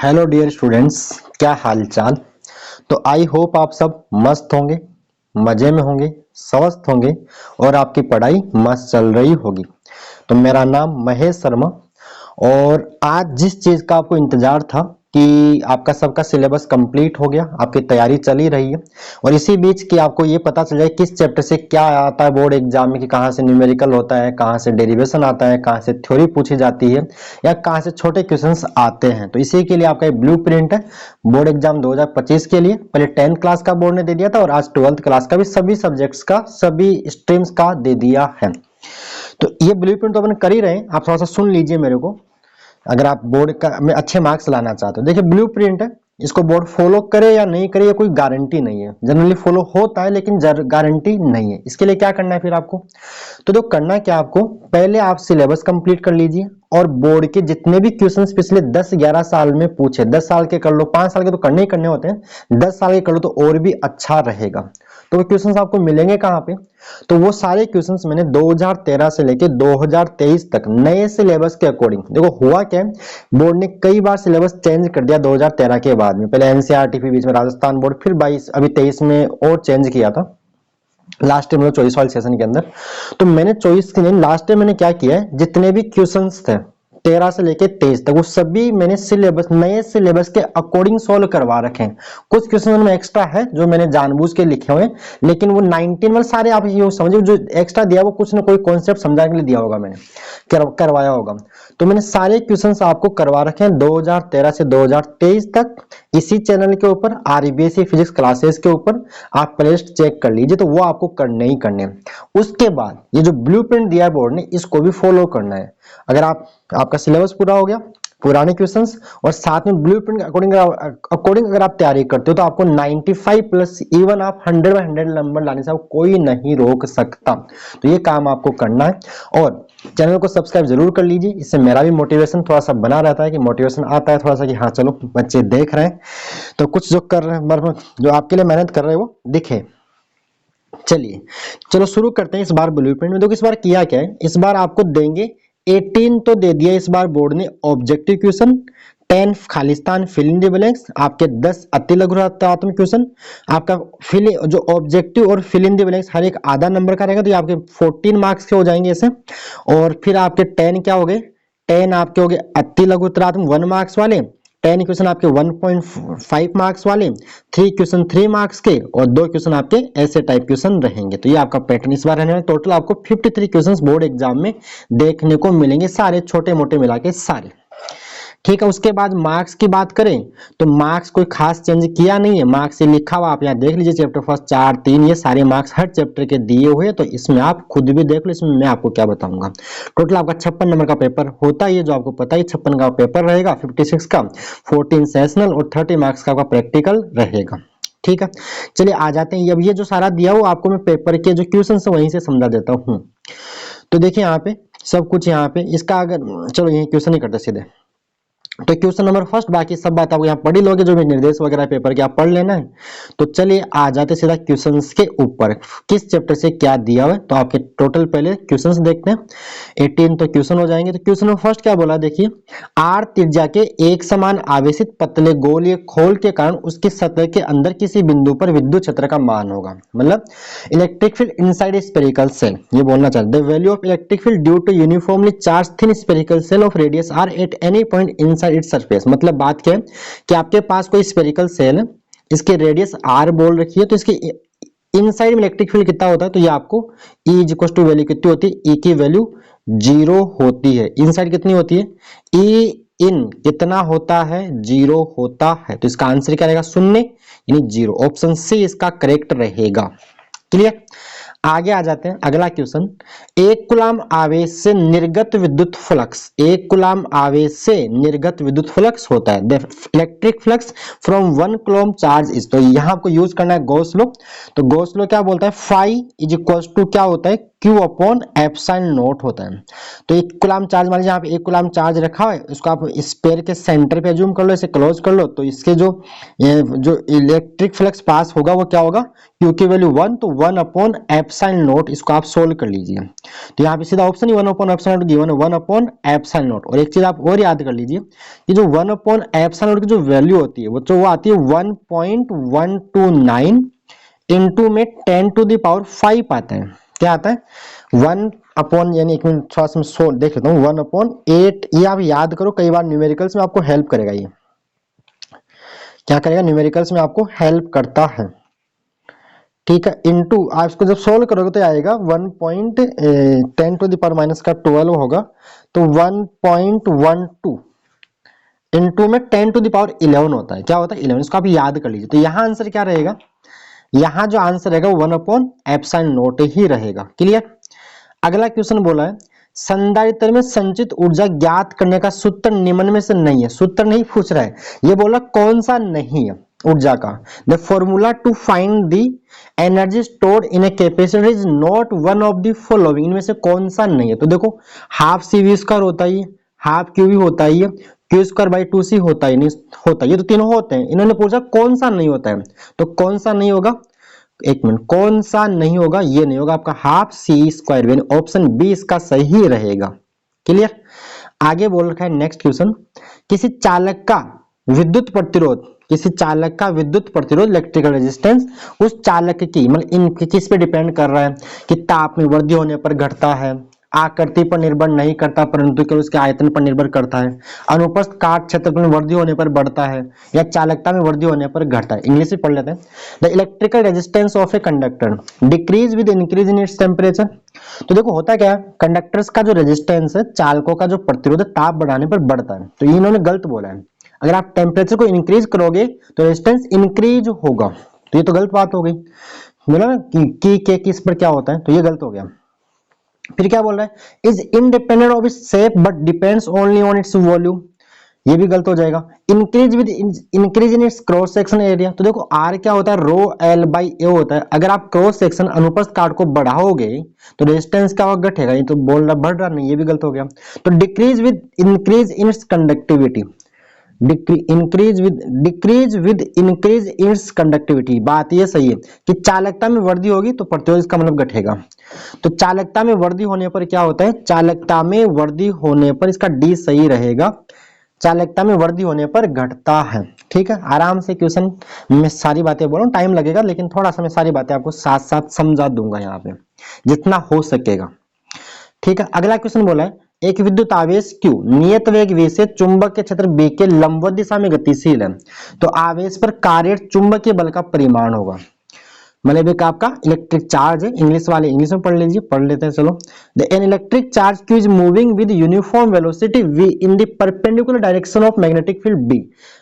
Hello dear students, क्या हाल चाल। तो आई होप आप सब मस्त होंगे, मजे में होंगे, स्वस्थ होंगे और आपकी पढ़ाई मस्त चल रही होगी। तो मेरा नाम महेश शर्मा और आज जिस चीज का आपको इंतजार था कि आपका सबका सिलेबस कंप्लीट हो गया, आपकी तैयारी चल ही रही है और इसी बीच कि आपको ये पता चल जाए किस चैप्टर से क्या आता है बोर्ड एग्जाम में, कि कहाँ से न्यूमेरिकल होता है, कहाँ से डेरिवेशन आता है, कहाँ से थ्योरी पूछी जाती है या कहाँ से छोटे क्वेश्चंस आते हैं। तो इसी के लिए आपका एक ब्लू प्रिंट है बोर्ड एग्जाम 2025 के लिए। पहले 10th क्लास का बोर्ड ने दे दिया था और आज 12th क्लास का भी सभी सब्जेक्ट्स का, सभी स्ट्रीम्स का दे दिया है। तो ये ब्लू प्रिंट तो अपन कर ही रहे हैं, आप थोड़ा सा सुन लीजिए मेरे को। अगर आप बोर्ड का में अच्छे मार्क्स लाना चाहते हो, देखिए ब्लू प्रिंट है, इसको बोर्ड फॉलो करे या नहीं करे ये कोई गारंटी नहीं है। जनरली फॉलो होता है लेकिन गारंटी नहीं है। इसके लिए क्या करना है फिर आपको, तो जो करना है क्या, आपको पहले आप सिलेबस कंप्लीट कर लीजिए और बोर्ड के जितने भी क्वेश्चंस पिछले 10-11 साल में पूछे, 10 साल के कर लो, 5 साल के तो करने ही करने होते हैं, 10 साल के कर लो तो और भी अच्छा रहेगा। तो वो क्वेश्चंस आपको मिलेंगे कहाँ पे, तो वो सारे क्वेश्चंस मैंने 2013 से लेके 2023 तक नए सिलेबस के अकॉर्डिंग, देखो हुआ क्या है, बोर्ड ने कई बार सिलेबस चेंज कर दिया 2013 के बाद में। पहले एनसीईआरटी, फिर बीच में राजस्थान बोर्ड, फिर 22 अभी 23 में और चेंज किया था लास्ट टाइम, 24 वाले सेशन के अंदर। तो मैंने 24 के दिन लास्ट टाइम मैंने क्या किया है, जितने भी क्वेश्चंस थे 13 से लेके 23 तक, वो सभी मैंने सिलेबस, नए सिलेबस के अकॉर्डिंग सोल्व करवा रखे हैं। कुछ क्वेश्चन में एक्स्ट्रा है जो मैंने जानबूझ के लिखे हुए हैं, लेकिन वो 19 में सारे आप ये समझिए, जो एक्स्ट्रा दिया वो कुछ ना कोई कॉन्सेप्ट समझाने के लिए दिया होगा, मैंने करवाया होगा। तो मैंने सारे क्वेश्चंस आपको करवा रखे हैं 2013 से 2023 तक इसी चैनल के ऊपर, आरबीएसई फिजिक्स क्लासेस के ऊपर। आप प्लेलिस्ट चेक कर लीजिए, तो वो आपको करने ही करने हैं। उसके बाद ये जो ब्लूप्रिंट दिया है बोर्ड ने, इसको भी फॉलो करना है। अगर आपका सिलेबस पूरा हो गया, पुराने क्वेश्चंस और साथ में ब्लूप्रिंट के अकॉर्डिंग अगर आप तैयारी करते हो तो आपको 95 प्लस, इवन आप 100 में 100 नंबर लाने से कोई नहीं रोक सकता। तो ये काम आपको करना है और चैनल को सब्सक्राइब जरूर कर लीजिए, इससे मेरा भी मोटिवेशन थोड़ा सा बना रहता है, कि मोटिवेशन आता है थोड़ा सा कि हाँ चलो बच्चे देख रहे हैं, तो कुछ जो कर रहे हैं, जो आपके लिए मेहनत कर रहे हैं वो दिखे। चलिए चलो शुरू करते हैं इस बार ब्लूप्रिंट में। देखो इस बार किया क्या है, इस बार आपको देंगे 18 तो दे दिया इस बार बोर्ड ने ऑब्जेक्टिव क्वेश्चन, 10 खालिस्तान फिल इन द ब्लैंक्स, आपके 10 अति लघु रचनात्मक क्वेश्चन। आपका फिल जो ऑब्जेक्टिव और फिल इन द ब्लैंक्स हर एक आधा नंबर का रहेगा, तो ये आपके 14 मार्क्स के हो जाएंगे ऐसे। और फिर आपके 10 क्या हो गए, 10 आपके हो गए अति लघु रचनात्मक 1 मार्क्स वाले, 10 क्वेश्चन आपके 1.5 मार्क्स वाले, 3 क्वेश्चन 3 मार्क्स के और 2 क्वेश्चन आपके ऐसे टाइप क्वेश्चन रहेंगे। तो ये आपका पैटर्न इस बार रहने वाला। टोटल आपको 53 क्वेश्चंस बोर्ड एग्जाम में देखने को मिलेंगे, सारे छोटे मोटे मिला के सारे। ठीक है, उसके बाद मार्क्स की बात करें तो मार्क्स कोई खास चेंज किया नहीं है। मार्क्स ये लिखा हुआ आप यहाँ देख लीजिए, चैप्टर फर्स्ट 4, 3 ये सारे मार्क्स हर चैप्टर के दिए हुए हैं। तो इसमें आप खुद भी देख लो, इसमें मैं आपको क्या बताऊंगा। टोटल आपका 56 नंबर का पेपर होता है, ये जो आपको पता है 56 का पेपर रहेगा, 56 का, 14 सेशनल और 30 मार्क्स का आपका प्रैक्टिकल रहेगा। ठीक है, चलिए आ जाते हैं। अब ये जो सारा दिया हुआ आपको मैं पेपर के जो क्वेश्चन है वहीं से समझा देता हूँ। तो देखिए यहाँ पे सब कुछ, यहाँ पे इसका अगर चलो यही क्वेश्चन ही करते सीधे। तो क्वेश्चन नंबर फर्स्ट, बाकी सब बात आपको यहाँ पढ़ ही लोगे, जो भी निर्देश वगैरह पेपर के आप पढ़ लेना है। तो चलिए आ जाते सीधा क्वेश्चंस के ऊपर, किस चैप्टर से क्या दिया हुआ है। तो आपके टोटल पहले क्वेश्चंस देखते हैं, 18 तो क्वेश्चन हो जाएंगे। तो क्वेश्चन नंबर फर्स्ट क्या बोला, देखिए आर त्रिज्या के एक समान आवेशित पतले गोलीय खोल के कारण उसकी सतह के अंदर किसी बिंदु पर विद्युत क्षेत्र का मान होगा, मतलब electric field inside spherical shell, ये बोलना चाहते हैं। The value of electric field due to uniformly charge thin spherical shell of radius R at any point inside its surface. मतलब बात क्या है कि आपके पास कोई स्फेरिकल सेल है, इसके रेडियस आर बोल रखी है, तो इसके इनसाइड में इलेक्ट्रिक फील्ड कितना होता है, तो ये आपको E is equal to value कितनी होती है, E की वैल्यू 0 होती है। इनसाइड कितनी होती है, E इन कितना होता है, 0 होता है। तो इसका आंसर क्या रहेगा, 0 यानी 0। ऑप्शन सी इसका करेक्ट रहेगा। क्लियर, आगे आ जाते हैं। अगला क्वेश्चन, एक कूलाम आवेश से निर्गत विद्युत फ्लक्स, एक कूलाम आवेश से निर्गत विद्युत फ्लक्स होता है। The electric flux from 1 coulomb charge is, तो यहां आपको यूज करना है गॉस लॉ। तो गॉस लॉ क्या बोलता है, फाई इज इक्वल टू क्या होता है, Q अपॉन एप्सिलॉन नॉट होता है। तो एक कूलम चार्ज, मान लीजिए यहाँ पे एक कूलम चार्ज रखा है, इसको आप स्फीयर के सेंटर पे अज्यूम कर लो, इसे क्लोज कर लो, तो इसके जो इलेक्ट्रिक फ्लक्स पास होगा वो क्या होगा, Q की वैल्यू 1, तो 1 अपॉन एप्सिलॉन नॉट, इसको आप सोल्व कर लीजिए। तो यहाँ पे सीधा option he 1 upon epsilon not given है, 1 अपॉन एप्सिलॉन नॉट। और एक चीज आप और याद कर लीजिए कि जो 1 अपॉन एप्सिलॉन नॉट की जो वैल्यू होती है वो आती है 1.129 इंटू में 10 टू द पावर 5 आता है। क्या आता है, 1 अपॉन, यानी एक मिनट थोड़ा सा मैं देख लेता हूँ, 1 अपॉन 8, ये आप याद करो, कई बार न्यूमेरिकल्स में आपको हेल्प करेगा। ये क्या करेगा, न्यूमेरिकल्स में आपको हेल्प करता है, ठीक है। इनटू आप इसको जब सोल्व करोगे तो आएगा 1.10 टू द पावर माइनस का 12 होगा, तो 1.12 इनटू में 10 टू द पावर 11 होता है। क्या होता है, 11, इसको आप याद कर लीजिए। तो यहाँ आंसर क्या रहेगा, यहाँ जो आंसर रहेगा वो 1 अपॉन एप्सिलॉन नॉट ही रहेगा। क्लियर। अगला क्वेश्चन बोला है, संधारित्र में संचित ऊर्जा ज्ञात करने का सूत्र निम्न में से नहीं है। सूत्र नहीं पूछ रहा है, ये बोला कौन सा नहीं है ऊर्जा का। The formula to find the energy stored in a capacitor is not one of the following, इनमें से कौन सा नहीं है। तो देखो हाफ सी वी स्क्वायर होता ही, हाफ क्यू वी होता ही, क्यू स्क्वायर बाई 2c होता ही नहीं होता, ये तो तीनों होते हैं। इन्होंने पूछा कौन सा नहीं होता है, तो कौन सा नहीं होगा, एक मिनट, कौन सा नहीं होगा, ये नहीं होगा आपका हाफ सी स्क्वायर, यानी ऑप्शन बी इसका सही रहेगा। क्लियर। आगे बोल रखा है नेक्स्ट क्वेश्चन, किसी चालक का विद्युत प्रतिरोध, किसी चालक का विद्युत प्रतिरोध इलेक्ट्रिकल रेजिस्टेंस उस चालक की, मतलब इन किस पे डिपेंड कर रहा है, कि ताप में वृद्धि होने पर घटता है, आकृति पर निर्भर नहीं करता परंतु केवल उसके आयतन पर निर्भर करता है, अनुप्रस्थ काट क्षेत्र में वृद्धि होने पर बढ़ता है, या चालकता में वृद्धि होने पर घटता है। इंग्लिश में पढ़ लेते हैं। The electrical resistance of a conductor decrease with increase in its temperature. तो देखो होता क्या है, कंडक्टर्स का जो रेजिस्टेंस है, चालकों का जो प्रतिरोध ताप बढ़ाने पर बढ़ता है। तो इन्होंने गलत बोला है, अगर आप टेम्परेचर को इंक्रीज करोगे तो रेजिस्टेंस इंक्रीज होगा, तो ये तो गलत बात हो गई। बोला ना कि के किस पर क्या होता है, तो ये गलत हो गया। फिर क्या बोल रहा है, is independent of its shape but depends only on its volume, ये भी गलत हो जाएगा। Increase with increase in its cross section area, तो देखो आर क्या होता है, रो एल बाई ए होता है। अगर आप क्रॉस सेक्शन अनुप्रस्थ काट को बढ़ाओगे तो रेजिस्टेंस क्या होगा, घटेगा। ये तो बोल रहा बढ़ रहा नहीं, ये भी गलत हो गया। तो decrease with increase in its conductivity, decrease with increase its conductivity, बात ये सही है कि चालकता में वृद्धि होगी तो प्रतिरोध इसका मतलब घटेगा। तो चालकता में वृद्धि होने पर क्या होता है, चालकता में वृद्धि होने पर इसका डी सही रहेगा, चालकता में वृद्धि होने पर घटता है। ठीक है, आराम से क्वेश्चन में सारी बातें बोलो, टाइम लगेगा लेकिन थोड़ा सा मैं सारी बातें आपको साथ साथ समझा दूंगा यहाँ पे जितना हो सकेगा। ठीक है, अगला क्वेश्चन बोला है, एक विद्युत आवेश Q नियत वेग v से चुंबक के क्षेत्र B के लंबवत दिशा में गतिशील है, तो आवेश पर कार्यरत चुंबकीय बल का परिमाण होगा। मतलब एक आपका इलेक्ट्रिक चार्ज है, इंग्लिश वाले इंग्लिश में पढ़ लीजिए, पढ़ लेते हैं चलो। An electric charge Q is moving with uniform velocity v in the perpendicular direction of magnetic field B,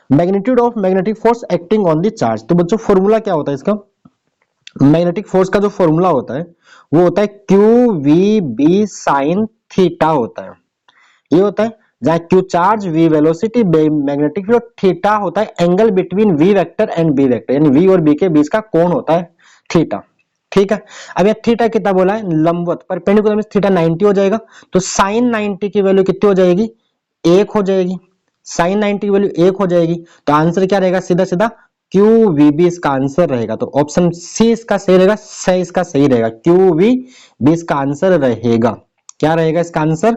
magnitude of magnetic force acting on the charge. तो बच्चों फॉर्मूला क्या होता है इसका, मैग्नेटिक फोर्स का जो फॉर्मूला होता है वो होता है Q V B sine theta होता है। ये होता है जहां Q charge, V velocity, magnetic field, theta होता है angle between V vector and B vector, यानी वी और बी के बीच का कोण होता है थीटा। ठीक है, अब ये थीटा कितना बोला है, लंबवत परपेंडिकुलर में थीटा 90 हो जाएगा, तो साइन 90 की वैल्यू कितनी हो जाएगी, 1 हो जाएगी। साइन 90 की वैल्यू 1 हो जाएगी, तो आंसर क्या रहेगा, सीधा सीधा क्यू वी बी इसका आंसर रहेगा। तो ऑप्शन सी इसका सही रहेगा, सही इसका सही रहेगा, क्यू वी बी इसका आंसर रहेगा। क्या रहेगा इसका आंसर,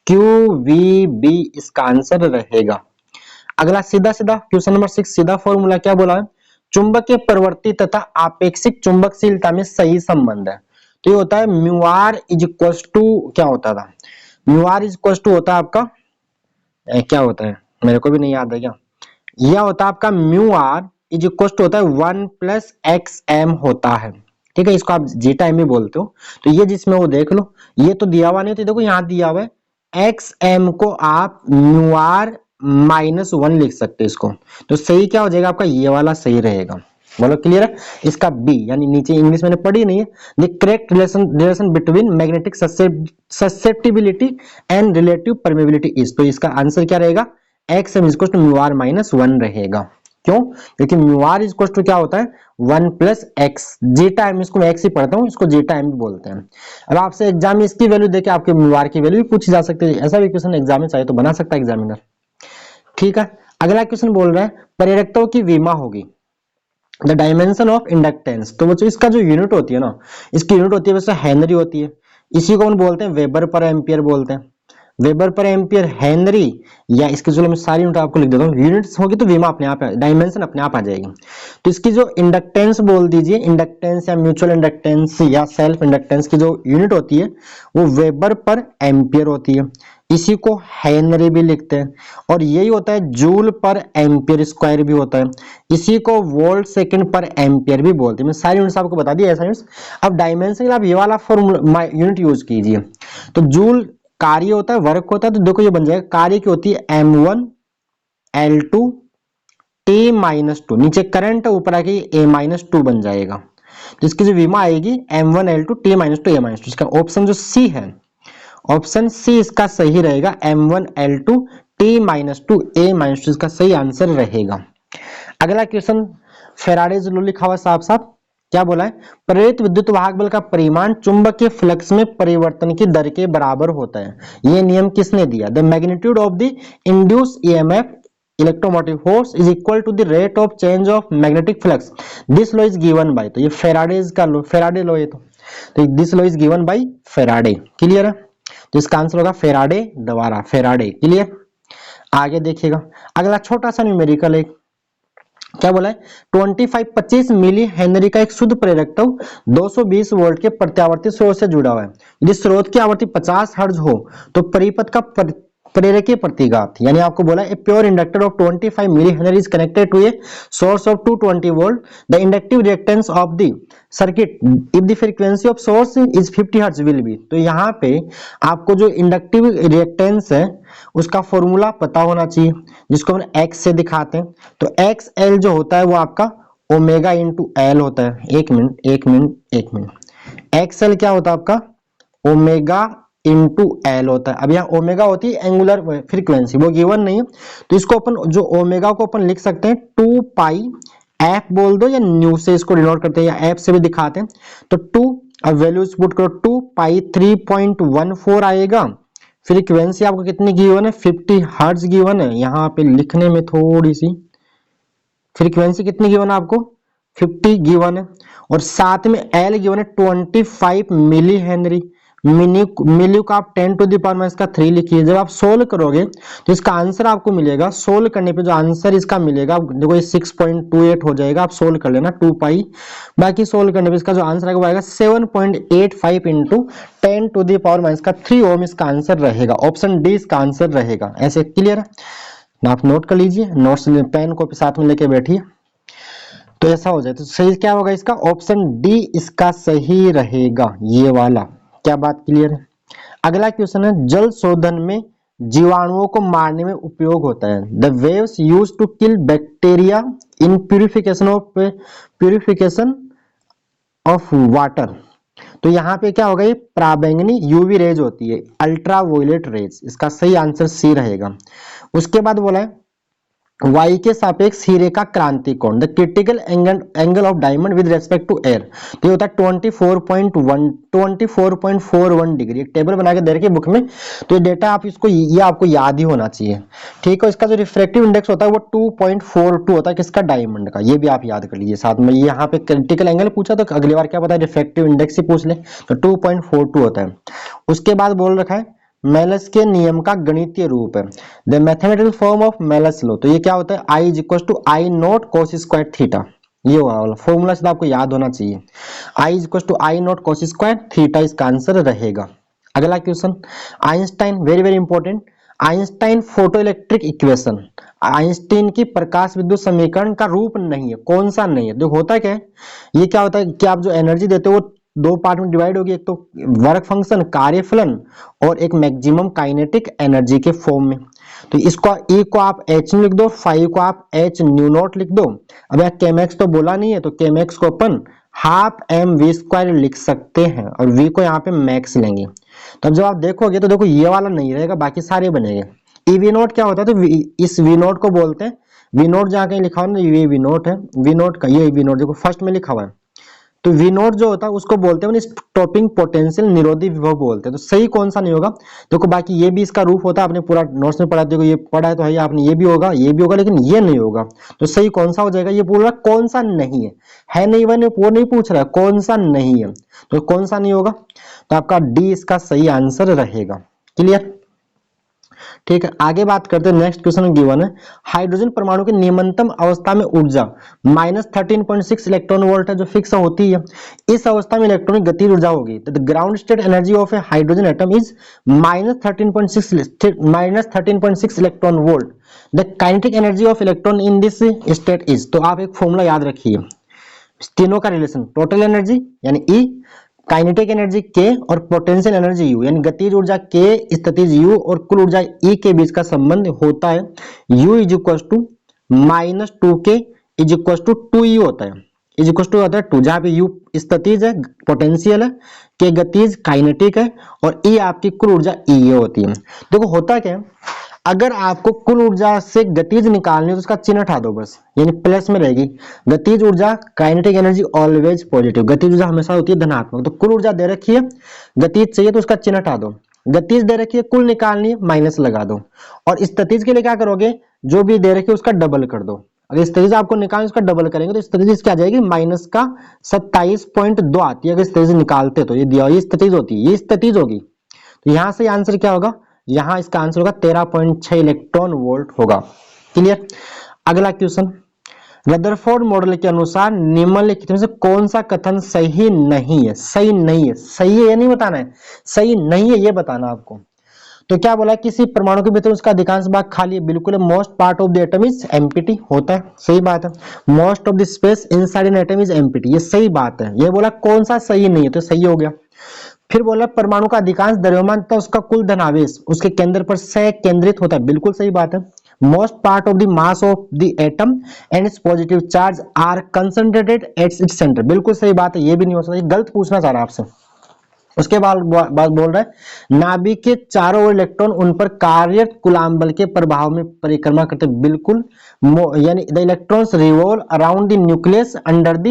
क्यू वी बी इसका आंसर रहेगा। अगला सीधा सीधा क्वेश्चन नंबर 6, सीधा फॉर्मूला क्या बोला है, चुंबकीय प्रवृत्ति तथा आपेक्षिक चुंबकशीलता में सही संबंध है। तो ये होता है mu R is equal to, क्या होता था, mu R is equal to होता है आपका क्या होता है, मेरे को भी नहीं याद है क्या, यह होता है आपका mu R is equal to होता है 1 प्लस एक्स एम होता है। ठीक है, इसको आप जीटा एम भी बोलते हो। तो ये जिसमें वो देख लो, ये तो दिया हुआ नहीं, तो देखो यहाँ दिया हुआ है एक्स एम को आप म्यू आर माइनस 1 लिख सकते हैं इसको। तो सही क्या हो जाएगा आपका, ये वाला सही रहेगा। बोलो क्लियर है, इसका बी, यानी नीचे इंग्लिश मैंने पढ़ी नहीं है, the correct relation between magnetic susceptibility and relative permeability is, तो इसका आंसर क्या रहेगा, X M is equal to mu R minus 1 रहेगा। क्यों? क्योंकि mu R is equal to क्या होता है 1 प्लस एक्स, जी टाइम, इसको मैं एक्स ही पढ़ता हूँ, इसको जी टाइम भी बोलते हैं। अब आपसे एग्जाम में इसकी वैल्यू देके आपके म्यू आर की वैल्यू भी पूछी जा सकती है, ऐसा भी क्वेश्चन एग्जाम में चाहिए तो बना सकता है एग्जामिनर। ठीक है, अगला क्वेश्चन बोल रहा है प्रेरकत्व की विमा होगी द डायमेंशन ऑफ इंडक्टेंस। तो बच्चों इसका जो यूनिट होती है ना, इसकी यूनिट होती है वैसे हेनरी होती है, इसी को हम बोलते हैं वेबर पर एम्पियर बोलते हैं, वेबर पर एम्पियर हेनरी, या इसकी जो मैं सारी यूनिट आपको लिख देता हूँ, यूनिट्स होगी तो विमा अपने आप, डायमेंशन अपने आप आ जाएगी। तो इसकी जो इंडक्टेंस बोल दीजिए, इंडक्टेंस या म्यूचुअल इंडक्टेंस या सेल्फ इंडक्टेंस की जो यूनिट होती है वो वेबर पर एम्पियर होती है, इसी को हेनरी भी लिखते हैं, और यही होता है जूल पर एम्पियर स्क्वायर भी होता है, इसी को वोल्ट सेकंड पर एम्पियर भी बोलते हैं। मैं सारी यूनिट्स आपको बता दी ऐसा यूनिट्स। अब डायमेंशन आप ये वाला फॉर्मूला यूनिट यूज कीजिए, तो जूल कार्य होता है, वर्क होता है, तो देखो ये बन जाएगा, कार्य की होती है m1 l2 t minus two, नीचे करंट ऊपर आके a माइनस टू बन जाएगा, जिसकी जो विमा आएगी m1 l2 t minus two a minus two. इसका ऑप्शन जो सी है, ऑप्शन सी इसका सही रहेगा, m1 l2 t minus two a minus two इसका सही आंसर रहेगा। अगला क्वेश्चन फेराडेज लॉ लिखा हुआ साफ साफ, क्या बोला है, प्रेरित विद्युत वाहक बल का परिमाण चुंबकीय फ्लक्स में परिवर्तन की दर के बराबर होता है, यह नियम किसने दिया? The magnitude of the induced EMF electromotive force is equal to the rate of change of magnetic flux, this law is given by, तो ये फेराडेज का लॉ, फेराडे लॉ, ये तो this law is given by Faraday. Clear है, तो इसका answer होगा Faraday द्वारा, फेराडे। क्लियर, आगे देखिएगा अगला छोटा सा न्यूमेरिकल एक, क्या बोला है, 25 मिली हेनरी का एक शुद्ध प्रेरकत्व 220 वोल्ट के प्रत्यावर्ती स्रोत से जुड़ा हुआ है, यदि स्रोत की आवृत्ति 50 हर्ट्ज हो तो परिपथ का प्रेरकीय प्रतिघात, यानी आपको बोला है pure inductor of 25 milli henry is connected to a source of 220 volt, the inductive reactance of the circuit if the frequency of source is 50 hertz will be. तो यहाँ पे आपको जो इंडक्टिव रिएक्टेंस है उसका फॉर्मूला पता होना चाहिए, जिसको हम एक्स से दिखाते हैं, तो एक्स एल जो होता है वो आपका ओमेगा इंटू एल होता है, एक मिनट एक मिनट एक मिनट, एक्स एल क्या होता है आपका ओमेगा इंटू एल होता है। अब यहाँ ओमेगा होती है एंगुलर फ्रीक्वेंसी, वो गिवन नहीं है, तो इसको अपन जो ओमेगा को अपन लिख सकते हैं 2 पाई एफ बोल दो या न्यू से इसको डिनोट करते हैं, या एफ से भी दिखाते हैं, तो 2, अब वैल्यूज पुट करो, 2 पाई 3.14 आएगा, फ्रीक्वेंसी आपको कितनी गिवन है 50 हर्ट्ज गिवन है, यहाँ पे लिखने में थोड़ी सी फ्रीक्वेंसी कितनी गिवन है आपको 50 गिवन है, और साथ में एल गिवन है 25 मिली हेनरी, मिली को आप 10 टू द पावर माइनस का 3 लिखिए। जब आप सोल्व करोगे तो इसका आंसर आपको मिलेगा, सोल्व करने पे जो आंसर इसका मिलेगा देखो ये 6.28 हो जाएगा, आप सोल्व कर लेना 2 पाई, बाकी सोल्व करने पे इसका जो आंसर आएगा 7.85 into 10 to the power minus का 3 ओम इसका आंसर रहेगा, ऑप्शन डी इसका आंसर रहेगा। ऐसे क्लियर है ना, आप नोट कर लीजिए, नोट्स पेन कॉपी साथ में लेके बैठिए, तो ऐसा हो जाए तो सही क्या होगा इसका, ऑप्शन डी इसका सही रहेगा, ये वाला। क्या बात क्लियर है? अगला क्वेश्चन है जल शोधन में जीवाणुओं को मारने में उपयोग होता है, the waves used to kill bacteria in purification of water. तो यहाँ पे क्या होगा, ये पराबैंगनी यूवी रेज होती है, अल्ट्रा वायलेट रेज, इसका सही आंसर सी रहेगा। उसके बाद बोला है वाई के सापेक्ष हीरे का क्रांति कोण, the critical angle of diamond with respect to air, तो ये होता है 24.41 डिग्री। एक टेबल बना के दे रखी बुक में, तो ये डेटा आप इसको, ये आपको याद ही होना चाहिए, ठीक है। इसका जो रिफ्रैक्टिव इंडेक्स होता है वो 2.42 होता है, किसका, डायमंड का, ये भी आप याद कर लीजिए साथ में। यहाँ पे क्रिटिकल एंगल पूछा तो अगली बार क्या पता है रिफ्रैक्टिव इंडेक्स ही पूछ ले, तो 2.42 होता है। उसके बाद बोल रखा है मेलस के नियम का गणितीय रूप है, the mathematical form of Malus law, तो ये क्या होता है I is equal to I naught cos square theta, ये वाला फॉर्मूला से आपको याद होना चाहिए, I is equal to I naught cos square theta इसका आंसर रहेगा। अगला question Einstein, very very important, Einstein photo electric equation, Einstein की प्रकाश विद्युत समीकरण का रूप नहीं है, कौन सा नहीं है, देखो होता क्या है, ये क्या होता है कि आप जो एनर्जी देते हो वो दो पार्ट में डिवाइड होगी, एक तो वर्क फंक्शन कार्यफलन और एक मैक्सिमम काइनेटिक एनर्जी के फॉर्म में। तो इसको E को आप H लिख दो, फाई को आप H न्यू नॉट लिख दो। अब यहाँ केमेक्स तो बोला नहीं है, तो केमेक्स को अपन हाफ एम वी स्क्वायर लिख सकते हैं, और V को यहाँ पे मैक्स लेंगे। तो अब जब आप देखोगे तो देखो ये वाला नहीं रहेगा, बाकी सारे बनेंगे। ई वी नॉट क्या होता है, तो इस वी नॉट को बोलते हैं वी नोट जहाँ कहीं लिखा हुआ ना, ये वी नोट है, वी नोट का ये वी नोट देखो फर्स्ट में लिखा हुआ है, तो वी नोट जो होता है उसको बोलते हैं स्टॉपिंग पोटेंशियल निरोधी विभव बोलते हैं। तो सही कौन सा नहीं होगा, देखो बाकी ये भी इसका रूप होता है, आपने पूरा नोट्स में पढ़ा, देखो ये पढ़ा है तो है आपने, ये भी होगा ये भी होगा, लेकिन ये नहीं होगा। तो सही कौन सा हो जाएगा, ये बोल रहा कौन सा नहीं है नहीं, वो नहीं पूछ रहा है कौन सा नहीं है, तो कौन सा नहीं होगा, तो आपका डी इसका सही आंसर रहेगा। क्लियर, ठीक है। आगे बात करते हैं, नेक्स्ट क्वेश्चन गिवन है, हाइड्रोजन परमाणु की निम्नतम अवस्था में ऊर्जा -13.6 इलेक्ट्रॉन वोल्ट है, जो फिक्स होती है। इस अवस्था में इलेक्ट्रॉनिक गतिज ऊर्जा होगी, तो the ground state energy of A hydrogen atom is -13.6 electron volt. The kinetic energy of electron in this state is, तो आप एक फॉर्मूला याद रखिए, तीनों का रिलेशन, टोटल एनर्जी यानी E, काइनेटिक एनर्जी K और पोटेंशियल एनर्जी U, यानी गतिज ऊर्जा K, स्थितिज U और कुल ऊर्जा E के बीच का संबंध होता है U is equal to -2K is equal to 2U होता है, इज इक्वल टू होता है 2, जहां पे U स्थितिज है, पोटेंशियल है, K गतिज काइनेटिक है और E आपकी कुल ऊर्जा E होती है। देखो होता क्या है, अगर आपको कुल ऊर्जा से गतिज निकालनी है तो उसका चिन्ह हटा दो बस, यानी प्लस में रहेगी गतिज ऊर्जा, काइनेटिक एनर्जी ऑलवेज पॉजिटिव, गतिज ऊर्जा हमेशा होती है धनात्मक। तो कुल ऊर्जा दे रखी है, गतिज चाहिए तो उसका चिन्ह हटा दो, गतिज दे रखी है, कुल निकालनी है माइनस लगा दो, और स्थितिज के लिए क्या करोगे, जो भी दे रखी है उसका डबल कर दो। अगर स्थितिज आपको निकालनी उसका डबल करेंगे तो स्थितिज क्या आ जाएगी, माइनस का 27.2 आती है अगर स्थितिज निकालते, तो ये दिया, ये स्थितिज होती है, ये स्थितिज होगी। तो यहां से आंसर क्या होगा, यहां इसका आंसर होगा 13.6 इलेक्ट्रॉन वोल्ट होगा। क्लियर। अगला क्वेश्चन, रदरफोर्ड मॉडल के अनुसार निम्नलिखित में से कौन सा कथन सही नहीं है, सही नहीं है, सही है ये नहीं बताना है, सही नहीं है ये बताना आपको। तो क्या बोला, किसी परमाणु के भीतर उसका अधिकांश भाग खाली है, बिल्कुल है, most part of the atom is empty होता है, सही बात है, most of the space inside an atom is empty, ये सही बात है। ये बोला कौन सा सही नहीं है, तो सही हो गया। फिर बोला परमाणु का अधिकांश द्रव्यमान तथा उसका कुल धनावेश उसके केंद्र पर केंद्रित होता है, बिल्कुल सही बात है। Most part of the mass of the atom and its positive charge are concentrated at its centre, बिल्कुल सही बात है, ये भी नहीं हो सकता, ये गलत पूछना चाह रहा आपसे। उसके बाद बोल रहा है नाभिक के चारों ओर इलेक्ट्रॉन उन पर कार्यरत कूलम्ब बल के प्रभाव में परिक्रमा करते, बिल्कुल, यानी the electrons revolve around the nucleus under the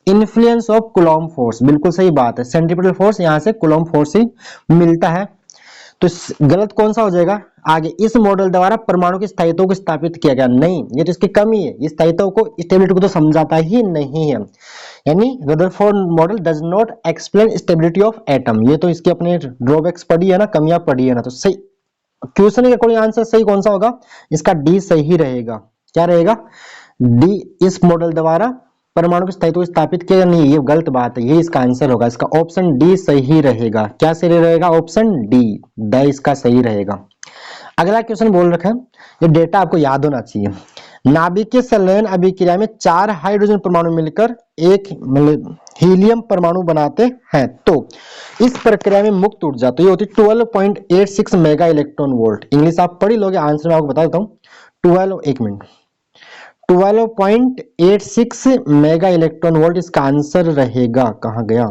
influence of coulomb force, बिल्कुल सही बात है, सेंट्रीपिटल फोर्स यहां से कूलम्ब फोर्स ही मिलता है। तो गलत कौन सा हो जाएगा, आगे इस मॉडल द्वारा परमाणु की स्थायित्व को स्थापित किया गया, नहीं, ये तो इसकी कमी है, ये स्थायित्व को, स्टेबिलिटी को तो समझाता ही नहीं है, यानी Rutherford model does not explain stability of atom, ये तो इसके अपने ड्रॉबैक्स पढ़ी है ना, कमियां पढ़ी है ना। तो सही क्वेश्चन के अकॉर्डिंग आंसर सही कौन सा होगा, इसका डी सही रहेगा। क्या रहेगा, डी, इस मॉडल द्वारा परमाणु की स्थायित्व को स्थापित किया, नहीं ये गलत बात है, ये इसका आंसर होगा, इसका ऑप्शन डी सही रहेगा। क्या सही रहेगा, ऑप्शन डी, द इसका सही रहेगा। अगला क्वेश्चन बोल रखा है, ये डेटा आपको याद होना चाहिए, नाभिकीय संलयन अभिक्रिया में 4 हाइड्रोजन परमाणु मिलकर एक मतलब हीलियम परमाणु बनाते हैं, तो इस प्रक्रिया में मुक्त ऊर्जा तो ये होती है 12.86 मेगा इलेक्ट्रॉन वोल्ट, इंग्लिश आप पढ़ ही लोगे, आंसर मैं आपको बता देता हूँ, 12.86 मेगा इलेक्ट्रॉन वोल्ट इसका आंसर रहेगा। कहां गया,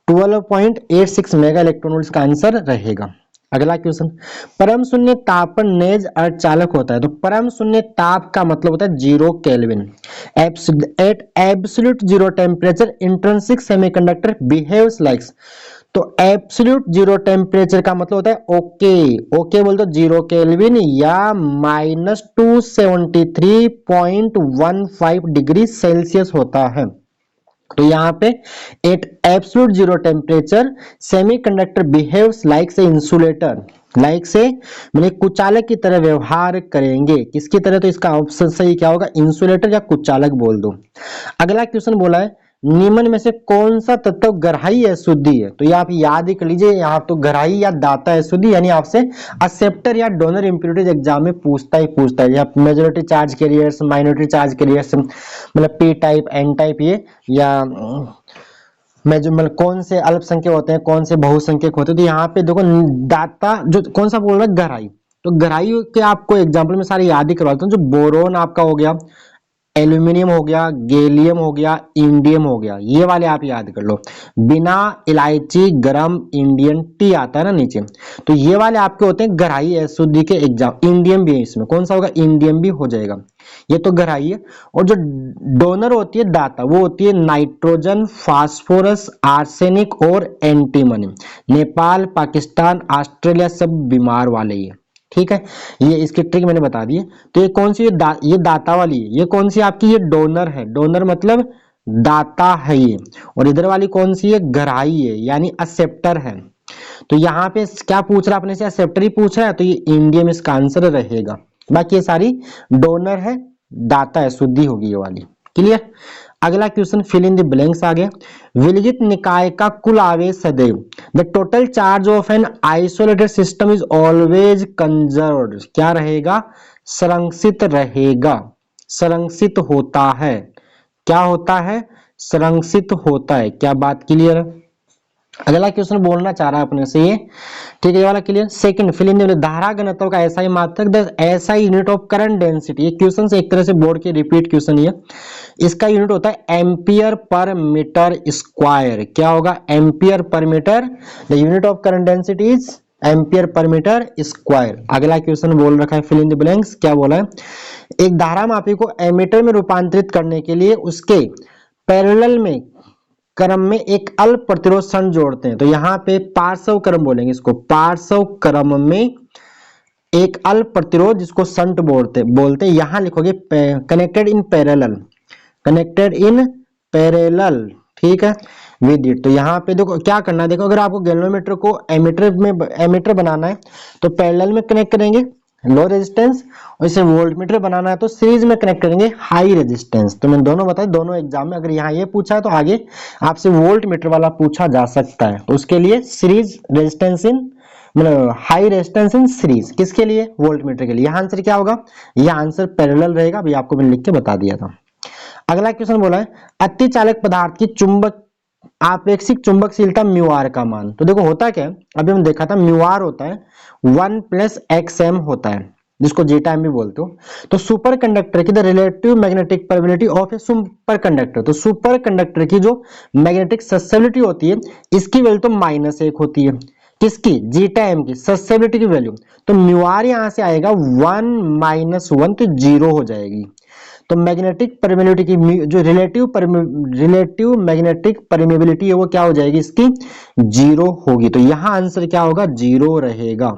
12.86 मेगा इलेक्ट्रॉन वोल्ट इसका आंसर रहेगा। अगला क्वेश्चन, परम शून्य ताप पर नेज अर्धचालक होता है, तो परम शून्य ताप का मतलब होता है 0 kelvin. At absolute zero temperature intrinsic semiconductor behaves likes, तो एब्सोल्यूट जीरो टेम्परेचर का मतलब होता है ओके, ओके बोल दो 0 केल्विन या -273.15 डिग्री सेल्सियस होता है। तो यहाँ पे at absolute zero temperature semiconductor behaves like से इंसुलेटर, लाइक से मैंने कुचालक की तरह व्यवहार करेंगे, किसकी तरह, तो इसका ऑप्शन सही क्या होगा, इंसुलेटर या कुचालक बोल दो। अगला क्वेश्चन बोला है निम्न में से कौन सा तत्व गहराई अशुद्धि है, तो ये आप याद ही कर लीजिए, यहाँ तो गहराई या दाता अशुद्धि, यानी आपसे एक्सेप्टर या डोनर इंप्योरिटीज एग्जाम में पूछता है, या majority charge carriers, minority charge carriers, मतलब पी टाइप, एन टाइप, ये या मतलब कौन से अल्पसंख्यक होते हैं, कौन से बहुसंख्यक होते हैं। तो यहाँ पे देखो दाता जो कौन सा बोल रहा है, गहराई, तो गहराई के आपको एग्जाम्पल में सारे याद ही करवाता हूँ, जो बोरोन आपका हो गया, एल्यूमिनियम हो गया, गैलियम हो गया, इंडियम हो गया, ये वाले आप याद कर लो। बिना इलायची गरम इंडियन टी आता है ना नीचे, तो ये वाले आपके होते हैं गहराई अशुद्धि के एग्जाम। इंडियम भी है इसमें, कौन सा होगा, इंडियम भी हो जाएगा, ये तो गहराई है। और जो डोनर होती है दाता, वो होती है नाइट्रोजन, फास्फोरस, आर्सेनिक और एंटीमनी। नेपाल, पाकिस्तान, ऑस्ट्रेलिया सब बीमार वाले ही है, ठीक है। ये इसकी ट्रिक मैंने बता दी है। तो ये कौन सी, ये दाता वाली है, ये कौन सी आपकी, ये डोनर है, डोनर मतलब दाता है ये। और इधर वाली कौन सी है, गहराई है, यानी एक्सेप्टर है। तो यहाँ पे क्या पूछ रहा है अपने से, एक्सेप्टर ही पूछ रहा है, तो ये इंडियम इसका आंसर रहेगा। बाकी ये सारी डोनर है, दाता है, शुद्धि होगी ये वाली। क्लियर। अगला question, fill in the blanks आ गया। विलगित निकाय का कुल आवेश सदैव, the total charge of an isolated system is always conserved, क्या रहेगा, संरक्षित रहेगा, संरक्षित होता है। क्या होता है, संरक्षित होता है। क्या बात क्लियर है। अगला क्वेश्चन बोलना चाह रहा है अपने से ये, ठीक है, ये वाला clear. Second, fill in the धारा घनत्व का ऐसा ही मात्रक, द ऐसा यूनिट ऑफ करंट डेंसिटी। ये क्वेश्चन से एक तरह से बोर्ड के रिपीट क्वेश्चन है। इसका यूनिट होता है एम्पियर पर मीटर स्क्वायर। क्या होगा, ampere per metre. The unit of current density is ampere per metre square. अगला क्वेश्चन बोल रखा है, फिल इन द ब्लैंक्स। क्या बोला है, एक धारा मापी को एमीटर में रूपांतरित करने के लिए उसके पैरेलल में क्रम में एक अल्प प्रतिरोध शंट जोड़ते हैं। तो यहाँ पे पार्श्व क्रम बोलेंगे इसको, पार्श्व क्रम में एक अल्प प्रतिरोध जिसको शंट बोलते हैं। यहाँ लिखोगे connected in parallel, connected in parallel, ठीक है, विद इट। तो यहाँ पे देखो क्या करना है, देखो अगर आपको गैल्वेनोमीटर को एमीटर बनाना है तो पैरेलल में कनेक्ट करेंगे लो रेजिस्टेंस, और इसे वोल्टमीटर बनाना है तो सीरीज में कनेक्ट करेंगे हाई रेजिस्टेंस। तो मैंने दोनों बताया, दोनों एग्जाम में अगर यहाँ ये पूछा है तो आगे आपसे वोल्टमीटर वाला पूछा जा सकता है। तो उसके लिए सीरीज रेजिस्टेंस इन, मतलब हाई रेजिस्टेंस इन सीरीज, किसके लिए, वोल्टमीटर के लिए। यहाँ आंसर क्या होगा, यह आंसर पैरेलल रहेगा, अभी आपको मैंने लिख के बता दिया था। अगला क्वेश्चन बोला है, अतिचालक पदार्थ की चुंबक आपेक्षिक चुंबकशीलता म्यू आर का मान। तो देखो होता क्या है, अभी हम देखा था, म्यू आर होता है 1 + XM होता है, जिसको जीटा एम भी बोलते हो। तो सुपर कंडक्टर की the relative magnetic permittivity of A super conductor, तो सुपर कंडक्टर की जो मैग्नेटिक ससेबिलिटी होती है इसकी वैल्यू तो -1 होती है, किसकी, जीटा एम की ससेबिलिटी की वैल्यू। तो म्यू आर यहां से आएगा 1 - 1, तो 0 हो जाएगी। तो मैग्नेटिक परमेबिलिटी की जो रिलेटिव मैग्नेटिक परमेबिलिटी है वो क्या हो जाएगी, इसकी 0 होगी। तो यहां आंसर क्या होगा, 0 रहेगा।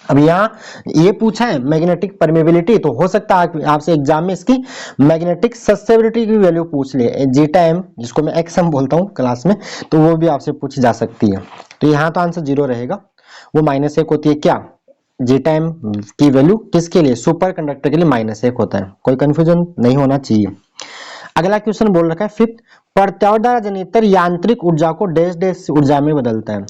अब यहाँ ये पूछा है मैग्नेटिक परमेबिलिटी, तो हो सकता है आपसे एग्जाम में इसकी मैग्नेटिक ससेबिलिटी की वैल्यू पूछ ले, जीटा एम जिसको मैं एक्सएम बोलता हूँ क्लास में, तो वो भी आपसे पूछी जा सकती है। तो यहाँ तो आंसर 0 रहेगा, वो -1 होती है। क्या, जीटा एम की वैल्यू किसके लिए, सुपर कंडक्टर के लिए -1 होता है, कोई कंफ्यूजन नहीं होना चाहिए। अगला क्वेश्चन बोल रखा है फिफ्थ, प्रत्यावर्तन जनरेटर यांत्रिक ऊर्जा को डैश डैश ऊर्जा में बदलता है।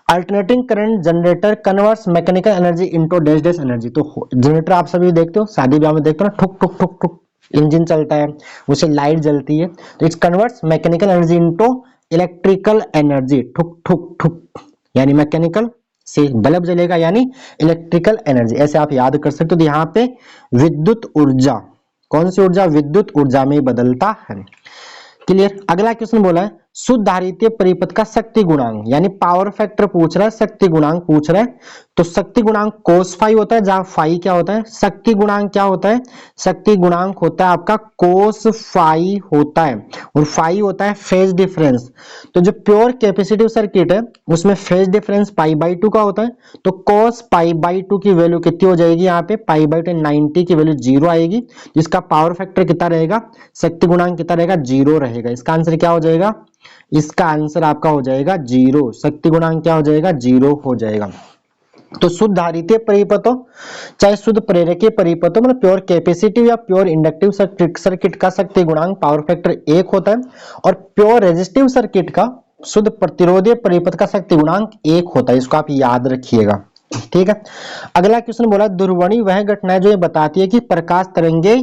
Alternating current generator converts mechanical energy into dash dash energy. तो जनरेटर आप सभी देखते हो, शादी ब्याह में देखते हो ना, ठुक ठुक ठुक ठुक इंजन चलता है, उसे लाइट जलती है, तो it's converts mechanical energy into electrical energy, ठुक ठुक ठुक, यानी मैकेनिकल से बल्ब जलेगा यानी इलेक्ट्रिकल एनर्जी, ऐसे आप याद कर सकते हो। तो यहाँ पे विद्युत ऊर्जा, कौन सी ऊर्जा, विद्युत ऊर्जा में बदलता है। क्लियर। अगला क्वेश्चन बोला है शुद्ध धारितीय परिपथ का शक्ति गुणांक, यानी पावर फैक्टर पूछ रहा है, शक्ति गुणांक पूछ रहा है। तो शक्ति गुणांक कोस फाई होता है, जहां फाई क्या होता है, शक्ति गुणांक क्या होता है, शक्ति गुणांक होता है आपका कोस फाई होता है, और फाई होता है फेज डिफरेंस। तो जो प्योर कैपेसिटिव सर्किट है उसमें फेज डिफरेंस π/2 का होता है, तो cos π/2 की वैल्यू कितनी हो जाएगी, यहाँ पे π/2 90 की वैल्यू 0 आएगी, जिसका पावर फैक्टर कितना रहेगा, शक्ति गुणांक कितना रहेगा, 0 रहेगा। इसका आंसर क्या हो जाएगा, इसका आंसर आपका हो जाएगा 0, शक्ति गुणांक क्या हो जाएगा, 0 हो जाएगा। तो शुद्ध धारितीय परिपथ हो चाहे शुद्ध प्रेरकीय परिपथ हो, मतलब प्योर कैपेसिटिव या प्योर इंडक्टिव सर्किट का शक्ति गुणांक पावर फैक्टर 1 होता है, और प्योर रेजिस्टिव सर्किट का शुद्ध प्रतिरोधीय परिपथ का शक्ति गुणांक 1 होता है। इसको आप याद रखिएगा, ठीक है। अगला क्वेश्चन बोला दूरवाणी वह घटना है जो ये बताती है कि प्रकाश तरंगे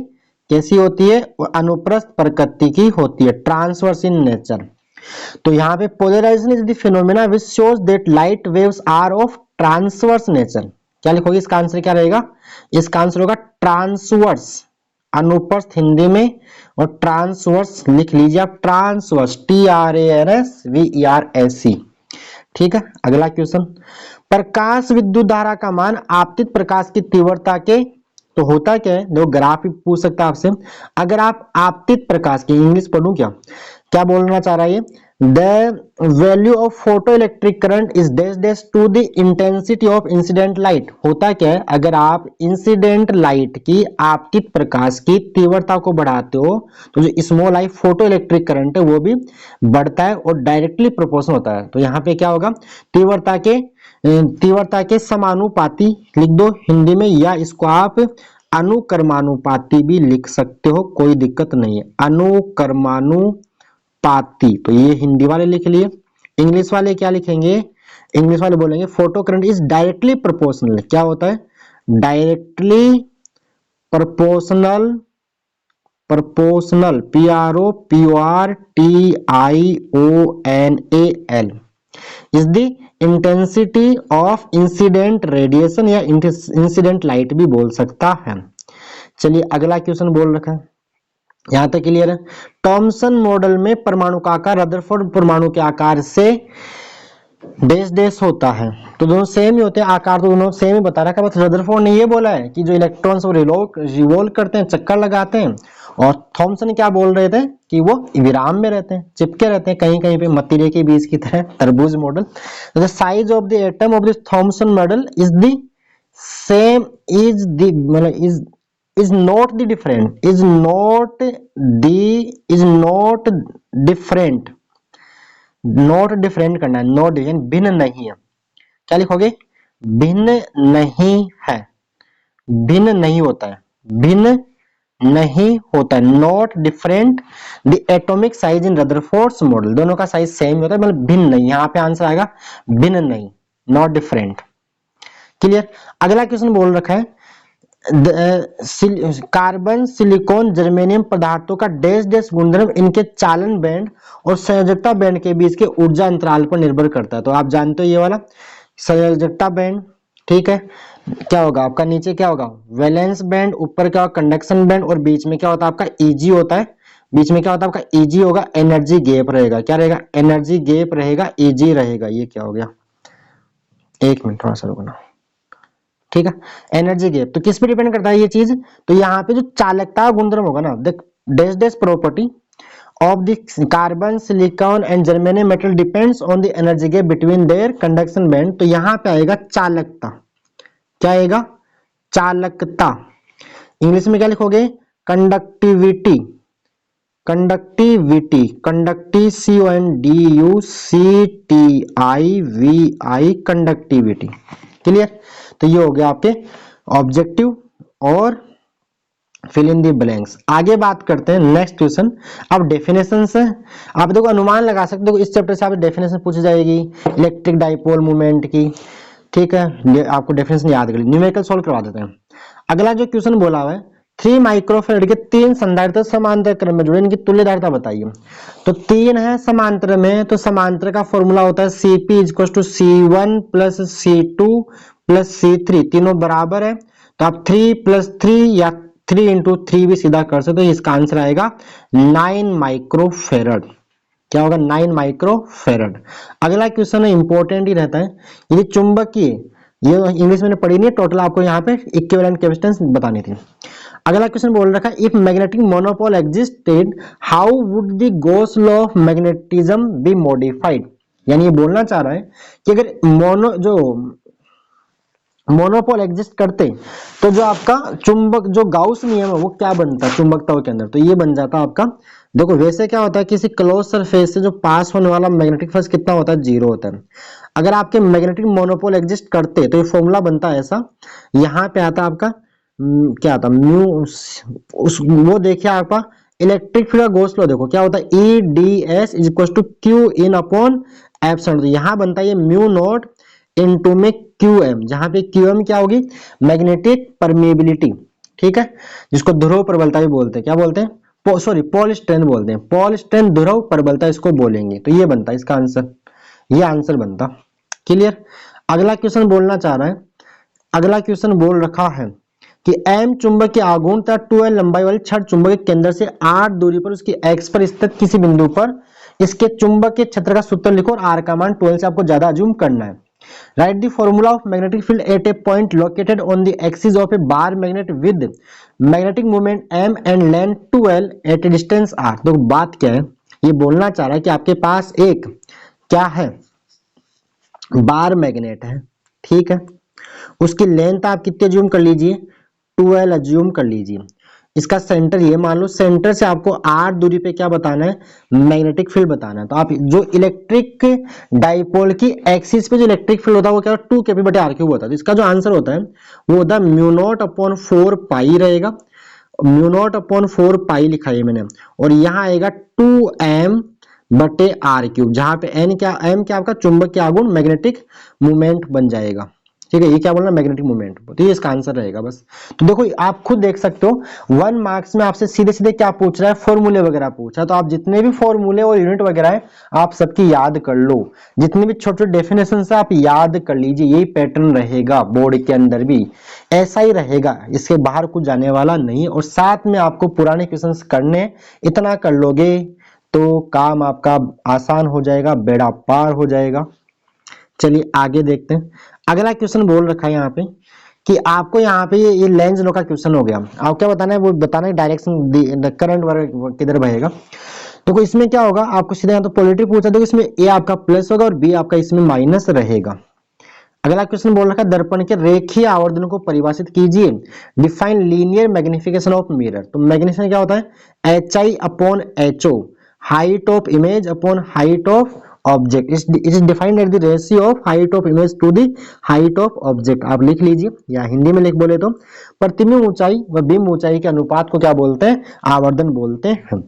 कैसी होती है, अनुप्रस्थ प्रकृति की होती है, ट्रांसवर्स इन नेचर। तो यहाँ पे polarisation is the phenomena which shows that light waves are of transverse nature. क्या लिखोगे, इसका आंसर क्या रहेगा, इसका आंसर होगा ट्रांसवर्स, अनुप्रस्थ हिंदी में, और ट्रांसवर्स लिख लीजिए आप, ट्रांसवर्स, TRANSVERS। ठीक है, अगला क्वेश्चन, प्रकाश विद्युत धारा का मान आपतित प्रकाश की तीव्रता के, तो होता क्या है, देखो ग्राफ भी पूछ सकता है आपसे। अगर आप आपतित प्रकाश की, इंग्लिश पढ़ूं क्या, क्या बोलना चाह रहा है ये, the value of photo electric current is dash dash to the intensity of incident light. होता क्या है, अगर आप इंसिडेंट लाइट की, आपतित प्रकाश की तीव्रता को बढ़ाते हो तो जो small I photo electric current है वो भी बढ़ता है और डायरेक्टली प्रोपोर्शनल होता है। तो यहाँ पे क्या होगा, तीव्रता के समानुपाती लिख दो हिंदी में, या इसको आप अनुक्रमानुपाती भी लिख सकते हो, कोई दिक्कत नहीं है, अनुक्रमानुपाती। तो ये हिंदी वाले लिख लिए। इंग्लिश वाले क्या लिखेंगे, इंग्लिश वाले बोलेंगे photo current is directly proportional. क्या होता है, directly proportional, proportional, PROPORTIONAL is the intensity of incident radiation, या इंसिडेंट लाइट भी बोल सकता है। चलिए अगला क्वेश्चन बोल रखा है, यहां तक क्लियर है। थॉमसन मॉडल में परमाणु का आकार रदरफोर्ड परमाणु के आकार से डैश डैश होता है। तो दोनों सेम ही होते हैं, आकार तो दोनों सेम ही बता रखा है, बस रदरफोर्ड ने ये बोला है कि जो इलेक्ट्रॉन्स वो रिवॉल्व करते हैं, चक्कर लगाते हैं, और थॉमसन क्या बोल रहे थे कि वो विराम में रहते हैं, चिपके रहते हैं कहीं कहीं पे, मतीरे के बीज की तरह, तरबूज model. The size of the atom of this Thomson model is the same, is the मतलब is not the different, is not different, not different करना है, नॉट डिफरेंट, भिन्न नहीं है। क्या लिखोगे, भिन्न नहीं है, भिन्न नहीं होता है, भिन्न नहीं होता है, not different the atomic size in Rutherford's model. दोनों का साइज सेम होता है, मतलब भिन्न नहीं, यहां पे आंसर आएगा भिन्न नहीं, नॉट डिफरेंट। क्लियर। अगला क्वेश्चन बोल रखा है, कार्बन, सिलिकॉन, जर्मेनियम पदार्थों का डैश डैश गुणधर्म इनके चालन बैंड और संयोजकता बैंड के बीच के ऊर्जा अंतराल पर निर्भर करता है। तो आप जानते हो ये वाला संयोजकता बैंड, ठीक है, क्या होगा आपका, नीचे क्या होगा वैलेंस बैंड, ऊपर क्या होगा कंडक्शन बैंड, और बीच में क्या होता है आपका ईजी होता है, बीच में क्या होता है आपका ईजी होगा, एनर्जी गैप रहेगा, क्या रहेगा, एनर्जी गैप रहेगा, ईजी रहेगा। ये क्या हो गया, एक मिनट थोड़ा सा रुकना, ठीक है, एनर्जी गैप तो किस पे डिपेंड करता है ये चीज, तो यहाँ पे जो चालकता गुणधर्म होगा ना, देख dash dash property of the carbon, silicon and germanium metal depends on the energy gap between their conduction band। तो यहां पे आएगा चालकता, क्या आएगा, चालकता। इंग्लिश में क्या लिखोगे, कंडक्टिविटी, कंडक्टिविटी, कंडक्टी CONDUCTIVI, कंडक्टिविटी। क्लियर। तो ये हो गया आपके ऑब्जेक्टिव और फिल इन दी ब्लैंक्स। आगे बात करते हैं नेक्स्ट क्वेश्चन। अब डेफिनेशन से आप देखो अनुमान लगा सकते हो, देखो इस चैप्टर से आप डेफिनेशन पूछी जाएगी इलेक्ट्रिक डाइपोल मूवमेंट की, ठीक है, आपको डेफिनेशन याद कर ली, न्यूमेरिकल सॉल्व करवा देते हैं। अगला जो क्वेश्चन बोला हुआ है, 3 माइक्रोफेरेड के 3 संधारित्र समांतर क्रम में जुड़े, इनकी तुल्य धारिता बताइए। तो 3 है समांतर में, तो समांतर का फॉर्मूला होता है CP = C1 + C2 + C3, तीनों बराबर है, तो आप 3 + 3 या 3 × 3 भी सीधा कर सकते हो। इसका आंसर आएगा 9 माइक्रोफेरेड। क्या होगा, 9 माइक्रोफेरेड। अगला क्वेश्चन है, इंपॉर्टेंट ही रहता है, ये चुंबकीय, ये इंग्लिश मैंने पढ़ी नहीं, टोटल आपको यहाँ पे इक्विवेलेंट कैपेसिटेंस बतानी थी। अगला क्वेश्चन बोल रखा है, if magnetic monopole existed how would the Gauss law of magnetism be modified. यानी ये बोलना चाह रहा है कि अगर मोनोपोल एग्जिस्ट करते तो जो आपका चुंबक, जो गाउस नियम है वो क्या बनता है चुंबकत्व के अंदर, तो ये बन जाता आपका, देखो वैसे क्या होता है, किसी क्लोज सरफेस से जो पास होने वाला मैग्नेटिक फोर्स कितना होता है, 0 होता है। अगर आपके मैग्नेटिक मोनोपोल एग्जिस्ट करते तो ये फॉर्मूला बनता है ऐसा, यहाँ पे आता आपका क्या आता म्यू, वो देखिए आपका इलेक्ट्रिक फील्ड का गॉस लॉ, देखो क्या होता है, EDS = Q/(E/Epsilon। तो यहाँ बनता है ये μ0 इनटू में QM, जहां पे QM क्या होगी, मैग्नेटिक परमेबिलिटी, ठीक है, जिसको ध्रुव प्रबलता भी बोलते हैं, क्या बोलते हैं, सॉरी पोल स्ट्रेंथ बोलते हैं, पोल स्ट्रेंथ ध्रुव प्रबलता इसको बोलेंगे। तो ये बनता है इसका आंसर, ये आंसर बनता। क्लियर। अगला क्वेश्चन बोलना चाह रहा है, अगला क्वेश्चन बोल रखा है, कि m चुंबक के आघूर्ण तथा 2l लंबाई वाले छड़ चुंबक के केंद्र से 8 दूरी पर उसकी x पर स्थित किसी बिंदु पर इसके चुंबक के क्षेत्र का सूत्र लिखो और r का मान 12 से आपको ज्यादा अज्यूम करना है। Write the formula of magnetic field at a point located on the axis of a bar magnet with magnetic moment m and length 2l at a distance r। तो बात क्या है, ये बोलना चाह रहा है कि आपके पास एक क्या है, बार मैग्नेट है, ठीक है, उसकी लेंथ आप कितने अज्यूम कर लीजिए, 12 अज्यूम कर लीजिए। इसका सेंटर ये मान लो, सेंटर से आपको 8 दूरी पे क्या बताना है, मैग्नेटिक फील्ड बताना है। तो आप जो इलेक्ट्रिक डाइपोल की एक्सिस पे जो इलेक्ट्रिक फील्ड होता है वो क्या, 2 K/r³ होता है। तो इसका जो आंसर होता है वो होता है μ0/4 रहेगा, μ0/4 लिखा है मैंने, और यहाँ आएगा 2m/r³, जहां पे m क्या आपका चुंबक के आघूर्ण मैग्नेटिक मूवमेंट बन जाएगा। ठीक है, ये क्या बोलना, मैग्नेटिक मूवमेंट, तो ये इसका आंसर रहेगा बस। तो देखो आप खुद देख सकते हो 1 मार्क्स में आपसे सीधे सीधे क्या पूछ रहा है, फॉर्मूले वगैरह पूछ रहा है। तो आप जितने भी फॉर्मूले और यूनिट वगैरह है आप सबकी याद कर लो, जितने भी छोटे छोटे डेफिनेशन है आप याद कर लीजिए। यही पैटर्न रहेगा बोर्ड के अंदर भी, ऐसा ही रहेगा, इसके बाहर कुछ जाने वाला नहीं। और साथ में आपको पुराने क्वेश्चन करने, इतना कर लोगे तो काम आपका आसान हो जाएगा, बेड़ा पार हो जाएगा। चलिए आगे देखते हैं। अगला क्वेश्चन बोल रखा है यहाँ पे कि आपको यहाँ पे ये लेंस लो का क्वेश्चन हो गया। आपको क्या बताना है, वो बताना है डायरेक्शन करंट वर्ग किधर बहेगा। तो इसमें क्या होगा, आपको सीधे यहाँ तो पॉजिटिव पूछा, तो इसमें ए आपका प्लस होगा और बी आपका इसमें माइनस रहेगा। अगला क्वेश्चन बोल रखा है दर्पण के रेखीय आवर्धन को परिभाषित कीजिए, define linear magnification of mirror. तो मैग्निफिकेशन क्या होता है, HI/HO, height of image upon height of object. It is defined at the ratio of height of image to the height of object. आप लिख लीजिए या हिंदी में लिख बोले तो प्रतिबिंब ऊंचाई व बिंब ऊंचाई के अनुपात को क्या बोलते हैं, आवर्धन बोलते हैं।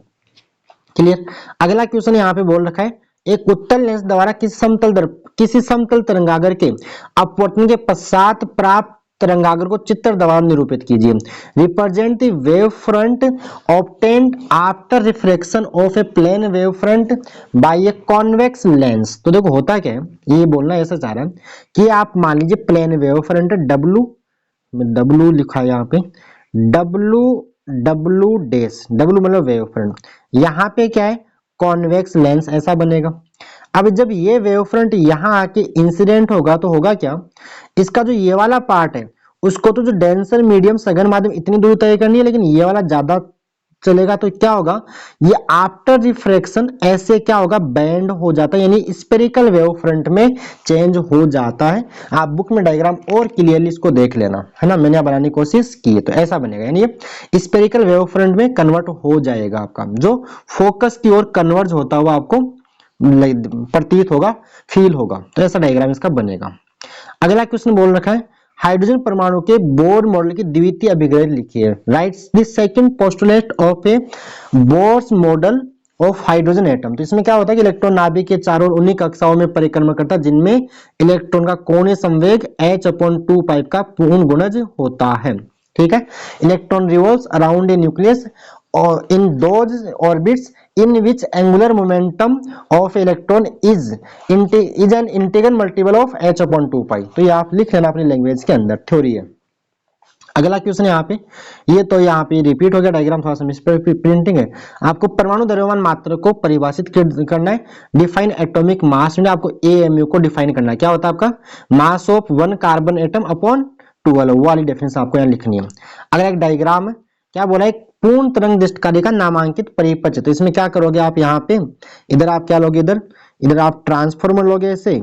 क्लियर। अगला क्वेश्चन यहाँ पे बोल रखा है एक उत्तल लेंस द्वारा किसी समतल तरंगागर के अपवर्तन के पश्चात प्राप्त तरंगागर को चित्र द्वारा निरूपित कीजिए। Represent the wave front obtained after refraction of a plane wave front by a convex lens. तो देखो होता क्या है, ये बोलना ऐसा चाह रहा है कि आप मान लीजिए प्लेन वेव फ्रंट W लिखा है यहाँ पे, W मतलब वेव फ्रंट, यहाँ पे क्या है कॉन्वेक्स लेंस, ऐसा बनेगा। अब जब ये वेव फ्रंट यहाँ आके इंसिडेंट होगा तो होगा क्या, इसका जो ये वाला पार्ट है उसको तो जो डेंसर मीडियम सघन माध्यम इतनी दूर तय करनी है, लेकिन ये वाला ज्यादा चलेगा तो क्या होगा, ये आफ्टर रिफ्रैक्शन ऐसे क्या होगा, बैंड हो जाता है, यानी स्पेरिकल वेव फ्रंट में चेंज हो जाता है। आप बुक में डायग्राम और क्लियरली इसको देख लेना, है ना, मैंने बनाने की कोशिश की है। तो ऐसा बनेगा, यानी ये स्पेरिकल वेव फ्रंट में कन्वर्ट हो जाएगा, आपका जो फोकस की ओर कन्वर्ज होता हुआ आपको प्रतीत होगा, फील होगा। तो ऐसा डायग्राम इसका बनेगा। अगला क्वेश्चन बोल रखा है हाइड्रोजन परमाणु के बोर मॉडल की द्वितीय अभिग्रह लिखिए। Rights the second postulate of A Bohr's model of hydrogen atom. तो इसमें क्या होता है कि इलेक्ट्रॉन नाभिक के चारों ओर उन्हीं कक्षाओं में परिक्रमा करता है जिनमें इलेक्ट्रॉन का कोणीय संवेग h/2 का पूर्ण गुणज होता है। ठीक है, electron revolves around a nucleus और in those orbits in which angular momentum of electron is an integral multiple of h/2 pi। तो ये आप लिख लेना अपनी लैंग्वेज के अंदर, थ्योरी है। अगला क्वेश्चन यहाँ पे, ये तो यहाँ पे रिपीट हो गया डायग्राम, थोड़ा सा मिस प्रिंटिंग है। आपको परमाणु द्रव्यमान मात्रा को परिभाषित करना है, डिफाइन एटॉमिक मास, आपको AMU को डिफाइन करना है। क्या होता है आपका, mass of 1 carbon atom upon 12, वो वाली डेफिनेशन आपको यहाँ लिखनी है। अगला एक डायग्राम है, क्या बोला है, पूर्ण तरंग दृष्टिकारी का नामांकित परिपथ। तो इसमें क्या करोगे आप, यहाँ पे इधर आप क्या लोगे, इधर आप ट्रांसफॉर्मर लोगे ऐसे,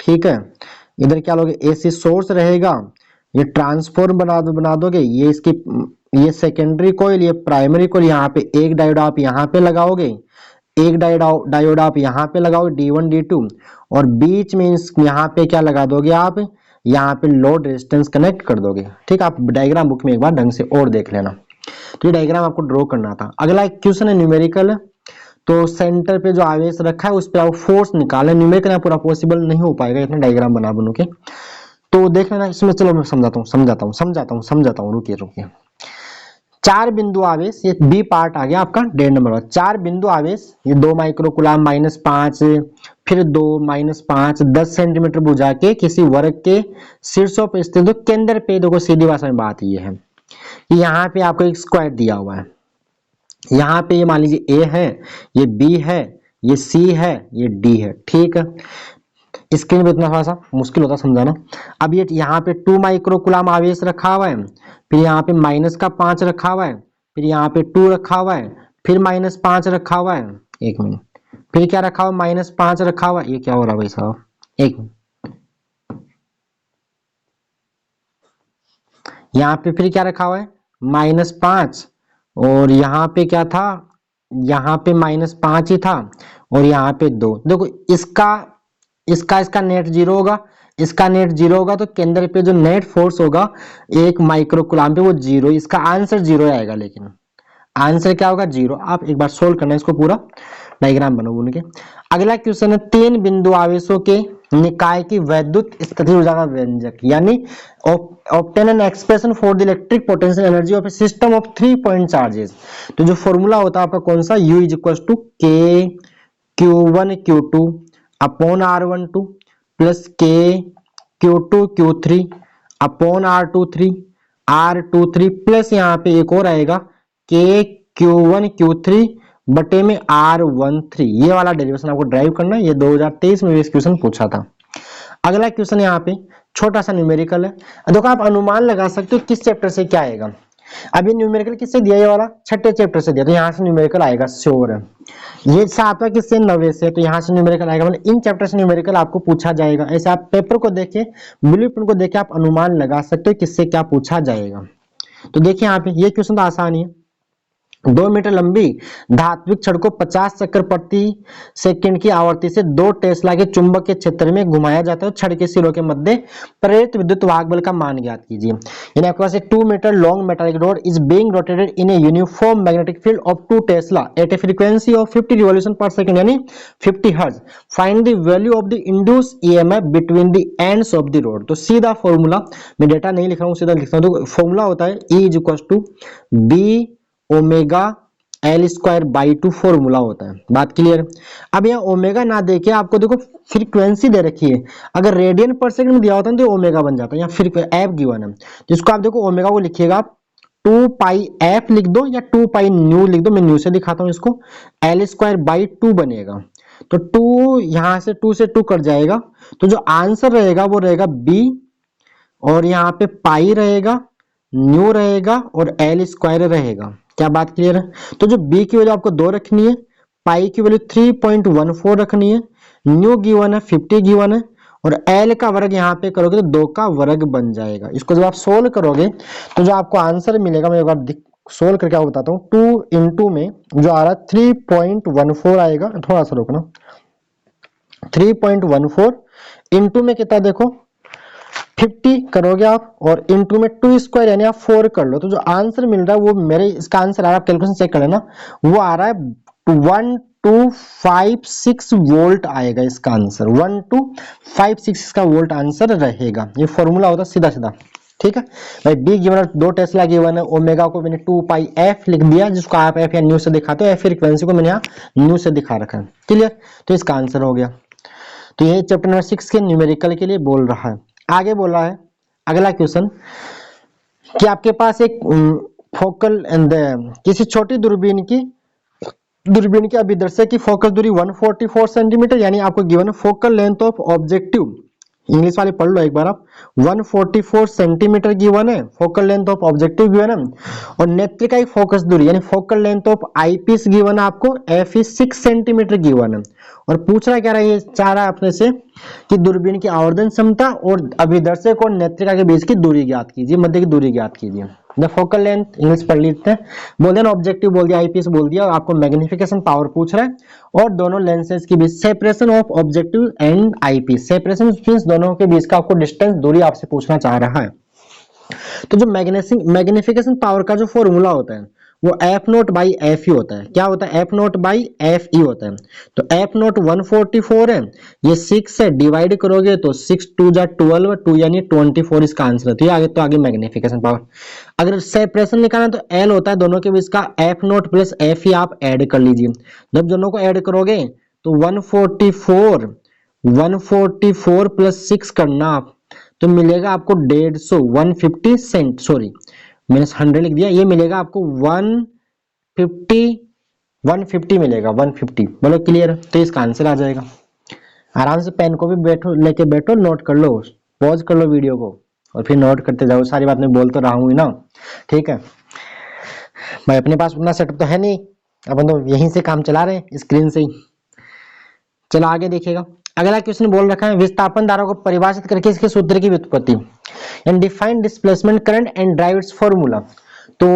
ठीक है, इधर क्या लोगे, AC सोर्स रहेगा, ये ट्रांसफॉर्म बना दोगे, ये इसकी ये सेकेंडरी कॉइल, ये प्राइमरी कॉइल, यहाँ पे एक डायोड आप यहाँ पे लगाओगे, एक डायोड आप यहाँ पे लगाओगे D1 D2, और बीच में यहाँ पे क्या लगा दोगे आप, यहाँ पे लोड रेजिस्टेंस कनेक्ट कर दोगे। ठीक, आप डायग्राम बुक में एक बार ढंग से और देख लेना। तो ये डायग्राम आपको ड्रॉ करना था। अगला एक क्वेश्चन है न्यूमेरिकल, तो सेंटर पे जो आवेश रखा है उस पे आप फोर्स निकालें। न्यूमेरिकल पूरा पॉसिबल नहीं हो पाएगा इतना डायग्राम बनो के, तो देख लेना इसमें। चलो मैं समझाता हूँ, रुकिए। 4 बिंदु आवेश, ये बी पार्ट आ गया आपका 1.5 नंबर। 4 बिंदु आवेश, ये 2 माइक्रोकुलाम -5, फिर 2 -5, 10 सेंटीमीटर बुझा के किसी वर्ग के शीर्षों पर स्थित केंद्र पे, देखो सीधी भाषा में बात ये है, कि यहाँ पे आपको एक स्क्वायर दिया हुआ है, यहाँ पे ये मान लीजिए A है, ये B है, ये C है, ये D है, ठीक है। स्क्रीन पे इतना थोड़ा सा मुश्किल होता समझाना। अब ये यहाँ पे 2 माइक्रोकुलाम आवेश रखा हुआ है, फिर यहाँ पे -5 रखा हुआ है, फिर यहाँ पे 2 रखा हुआ है, फिर -5 रखा हुआ है, एक मिनट, फिर क्या रखा हुआ, -5 रखा हुआ है, ये क्या हो रहा है भाई साहब, एक मिनट, यहाँ पे फिर क्या रखा हुआ है, -5, और यहाँ पे क्या था, यहाँ पे -5 ही था, और यहाँ पे 2। देखो इसका नेट 0 होगा, इसका नेट 0 होगा, तो केंद्र पे जो नेट फोर्स होगा 1 माइक्रोकुलाम पे वो 0, इसका आंसर 0 आएगा, लेकिन आंसर क्या होगा, 0। आप एक बार सोल्व करना इसको, पूरा डायग्राम बनाओ उनके। अगला क्वेश्चन है 3 बिंदु आवेशों के निकाय की वैद्युत स्थिति ऊर्जा का व्यंजक, यानी obtain an expression for the electric potential energy of A system of 3 point charges. तो जो फॉर्मूला होता है आपका कौन सा, U इज इक्वल टू के Q1 Q2 upon R12 plus के Q2 Q3 upon R23 R23 plus यहाँ पे एक और आएगा के Q1 Q3 बटे में R13। ये वाला डेरिवेशन आपको ड्राइव करना है, ये 2023 में इस क्वेश्चन पूछा था। अगला क्वेश्चन यहाँ पे छोटा सा न्यूमेरिकल है, देखो आप अनुमान लगा सकते हो किस चैप्टर से क्या आएगा। अभी न्यूमेरिकल किससे दिया, ये वाला छठे चैप्टर से दिया, तो यहाँ से न्यूमेरिकल आएगा श्योर है। ये सातवां किससे, 90 से, तो यहाँ से न्यूमेरिकल आएगा, मतलब इन चैप्टर से न्यूमेरिकल आपको पूछा जाएगा। ऐसे आप पेपर को देखे, ब्लूप्रिंट को देखे आप अनुमान लगा सकते हो किससे क्या पूछा जाएगा। तो देखिए यहाँ पे ये क्वेश्चन तो आसान ही है। 2 मीटर लंबी धात्विक छड़ को 50 चक्कर प्रति सेकंड की आवृत्ति से 2 टेस्ला के चुंबकीय क्षेत्र में घुमाया जाता है। छड़ के सिरों के मध्य प्रेरित विद्युत वाहक बल का मान ज्ञात कीजिए। यानी आपके पास एक 2 metre long metallic rod is being rotated in a uniform magnetic field of 2 tesla at a frequency of 50 revolution per second, यानी 50 hertz. Find the value of the induced EMF between the ends of the rod. तो सीधा formula, मैं data नहीं लिख रहा हूँ, सीधा लिखता हूँ। तो फॉर्मूला होता है E is equal to B omega L square by 2 formula होता है। बात क्लियर। अब यहाँ ओमेगा ना देके आपको देखो फ्रीक्वेंसी दे रखी है, अगर रेडियन पर सेकंड में दिया होता है तो ओमेगा बन जाता है, यहाँ फिर एफ गिवन है, जिसको आप देखो ओमेगा को लिखिएगा आप 2 पाई एफ लिख दो या 2 पाई न्यू लिख दो, मैं न्यू से दिखाता हूँ इसको, एल स्क्वायर बाई 2 बनेगा। तो 2 यहाँ से 2 से 2 कट जाएगा, तो जो आंसर रहेगा वो रहेगा बी, और यहाँ पे पाई रहेगा, न्यू रहेगा और एल स्क्वायर रहेगा। क्या बात क्लियर है। तो जो बी की वैल्यू आपको 2 रखनी है, पाई की वैल्यू 3.14 रखनी है, न्यू गिवन है 50 गिवन है, और एल का वर्ग यहाँ पे करोगे तो 2 का वर्ग बन जाएगा। इसको जब आप सोल्व करोगे तो जो आपको आंसर मिलेगा, मैं एक बार सोल्व करके आपको बताता हूँ। 2 इंटू में जो आ रहा है 3.14 आएगा, थोड़ा सा रोकना, 3.14 इंटू में कितना देखो 50 करोगे आप, और इंटू में 2 स्क्वायर यानी आप 4 कर लो, तो जो आंसर मिल रहा है वो मेरे इसका आंसर आ रहा है, आप कैलकुलेशन चेक कर लेना, वो आ रहा है 1256 वोल्ट आएगा इसका आंसर, 1256 इसका वोल्ट आंसर रहेगा। ये फॉर्मूला होता है सीधा सीधा, ठीक है भाई। बी गिवन 2 टेस्ला गिवन है, ओमेगा को मैंने 2 पाई एफ लिख दिया, जिसको आप एफ या न्यू से दिखाते हो, एफ फ्रीक्वेंसी को मैंने यहाँ न्यू से दिखा रखा है, क्लियर। तो इसका आंसर हो गया। तो ये चैप्टर नंबर 6 के न्यूमेरिकल के लिए बोल रहा है। आगे बोला है अगला क्वेश्चन कि आपके पास एक फोकल किसी छोटी दूरबीन की अभिदर्शक की फोकस दूरी 144 सेंटीमीटर, यानी आपको गिवन है focal length of objective, English वाले पढ़ लो एक बार आप, 144 सेंटीमीटर गिवन है, focal length of objective given है, और नेत्रिका की फोकस दूरी यानी focal length of eyepiece given है आपको, एफ इज 6 सेंटीमीटर गिवन है। और पूछ रहा क्या रहा है, चाह रहा है अपने से कि दूरबीन की आवर्धन क्षमता और अभिदर्शक और नेत्रिका के बीच की दूरी ज्ञात कीजिए, मध्य की दूरी ज्ञात कीजिए। द फोकल लेंथ इंग्लिश पढ़ लेते हैं, बोल दिया ऑब्जेक्टिव बोल दिया, आईपीएस बोल दिया, और आपको मैग्निफिकेशन पावर पूछ रहा है, और दोनों लेंसेज के बीच separation of objective and eyepiece, separation means दोनों के बीच का आपको डिस्टेंस दूरी आपसे पूछना चाह रहा है। तो जो मैग्निफिकेशन पावर का जो फॉर्मूला होता है वो F note by F E होता है। क्या होता है, F note by F E होता है। तो एफ नोट 144 है, ये 6 से डिवाइड करोगे तो 6 2 जा 12, 2 यानी 24 इसका आंसर है। तो ये आगे मैग्निफिकेशन पावर। अगर सेपरेशन निकालना तो एल होता है दोनों के बीच का, F note plus F E आप ऐड कर लीजिए। जब दोनों को ऐड करोगे तो 144 प्लस 6 करना आप, तो मिलेगा आपको 150 150 सेंट, सॉरी माइनस 100 लिख दिया, ये मिलेगा आपको 150 मिलेगा, 150। बोलो क्लियर? तो इसका आंसर आ जाएगा। आराम से पेन को भी बैठो, लेके बैठो, नोट कर लो, पॉज कर लो वीडियो को और फिर नोट करते जाओ। सारी बात मैं बोल तो रहा हूँ ना, ठीक है भाई। अपने पास उतना सेटअप तो है नहीं, अपन तो यहीं से काम चला रहे हैं, स्क्रीन से ही। चलो आगे देखिएगा। अगला क्वेश्चन बोल रखा है विस्थापन धारा को परिभाषित करके इसके सूत्र की व्युत्पत्ति and define displacement current and derive its formula. तो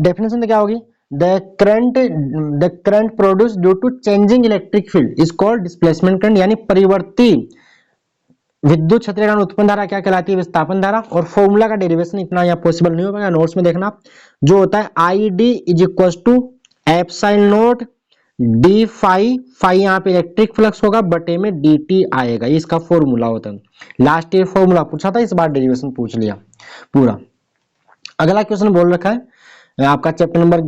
डेफिनेशन तो क्या होगी? The current produce due to changing electric field is called displacement current, यानी परिवर्ती विद्युत क्षेत्र के कारण उत्पन्न धारा क्या कहलाती है? विस्थापन धारा। और फॉर्मूला का डेरिवेशन इतना यहाँ पॉसिबल नहीं हो पाएगा, नोट्स में देखना। जो होता है I D is equal to epsilon naught D phi, phi यहाँ पे इलेक्ट्रिक फ्लक्स होगा, बटे में डी टी आएगा, ये इसका फॉर्मूला होता है। लास्ट ईयर फॉर्मूला पूछा था, इस बार डेरिवेशन पूछ लिया पूरा। अगला क्वेश्चन बोल रखा है आपका चैप्टर नंबर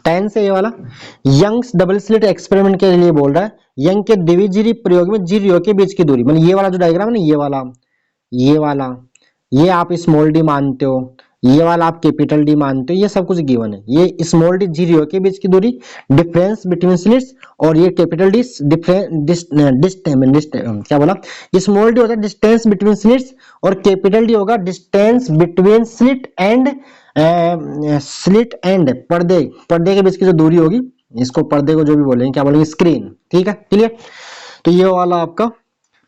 10 से, ये वाला यंग्स डबल स्लिट एक्सपेरिमेंट के लिए बोल रहा है। यंग के द्विजिरी प्रयोग में जीरो के बीच की दूरी, मतलब ये वाला जो डायग्राम है ना, ये वाला ये आप स्मॉल डी मानते हो, ये वाला आप कैपिटल डी मानते हो, ये सब कुछ गिवन है। ये स्मॉल डी जीरो के बीच की दूरी, डिफरेंस बिटवीन स्लिट्स, और ये कैपिटल डी क्या बोला, स्मॉल डी होता है डिस्टेंस बिटवीन स्लिट्स, और कैपिटल डी होगा डिस्टेंस बिटवीन स्लिट एंड पर्दे के बीच की जो दूरी होगी, इसको पर्दे को जो भी बोलेंगे, क्या बोलेंगे, स्क्रीन। ठीक है, क्लियर? तो ये वाला आपका,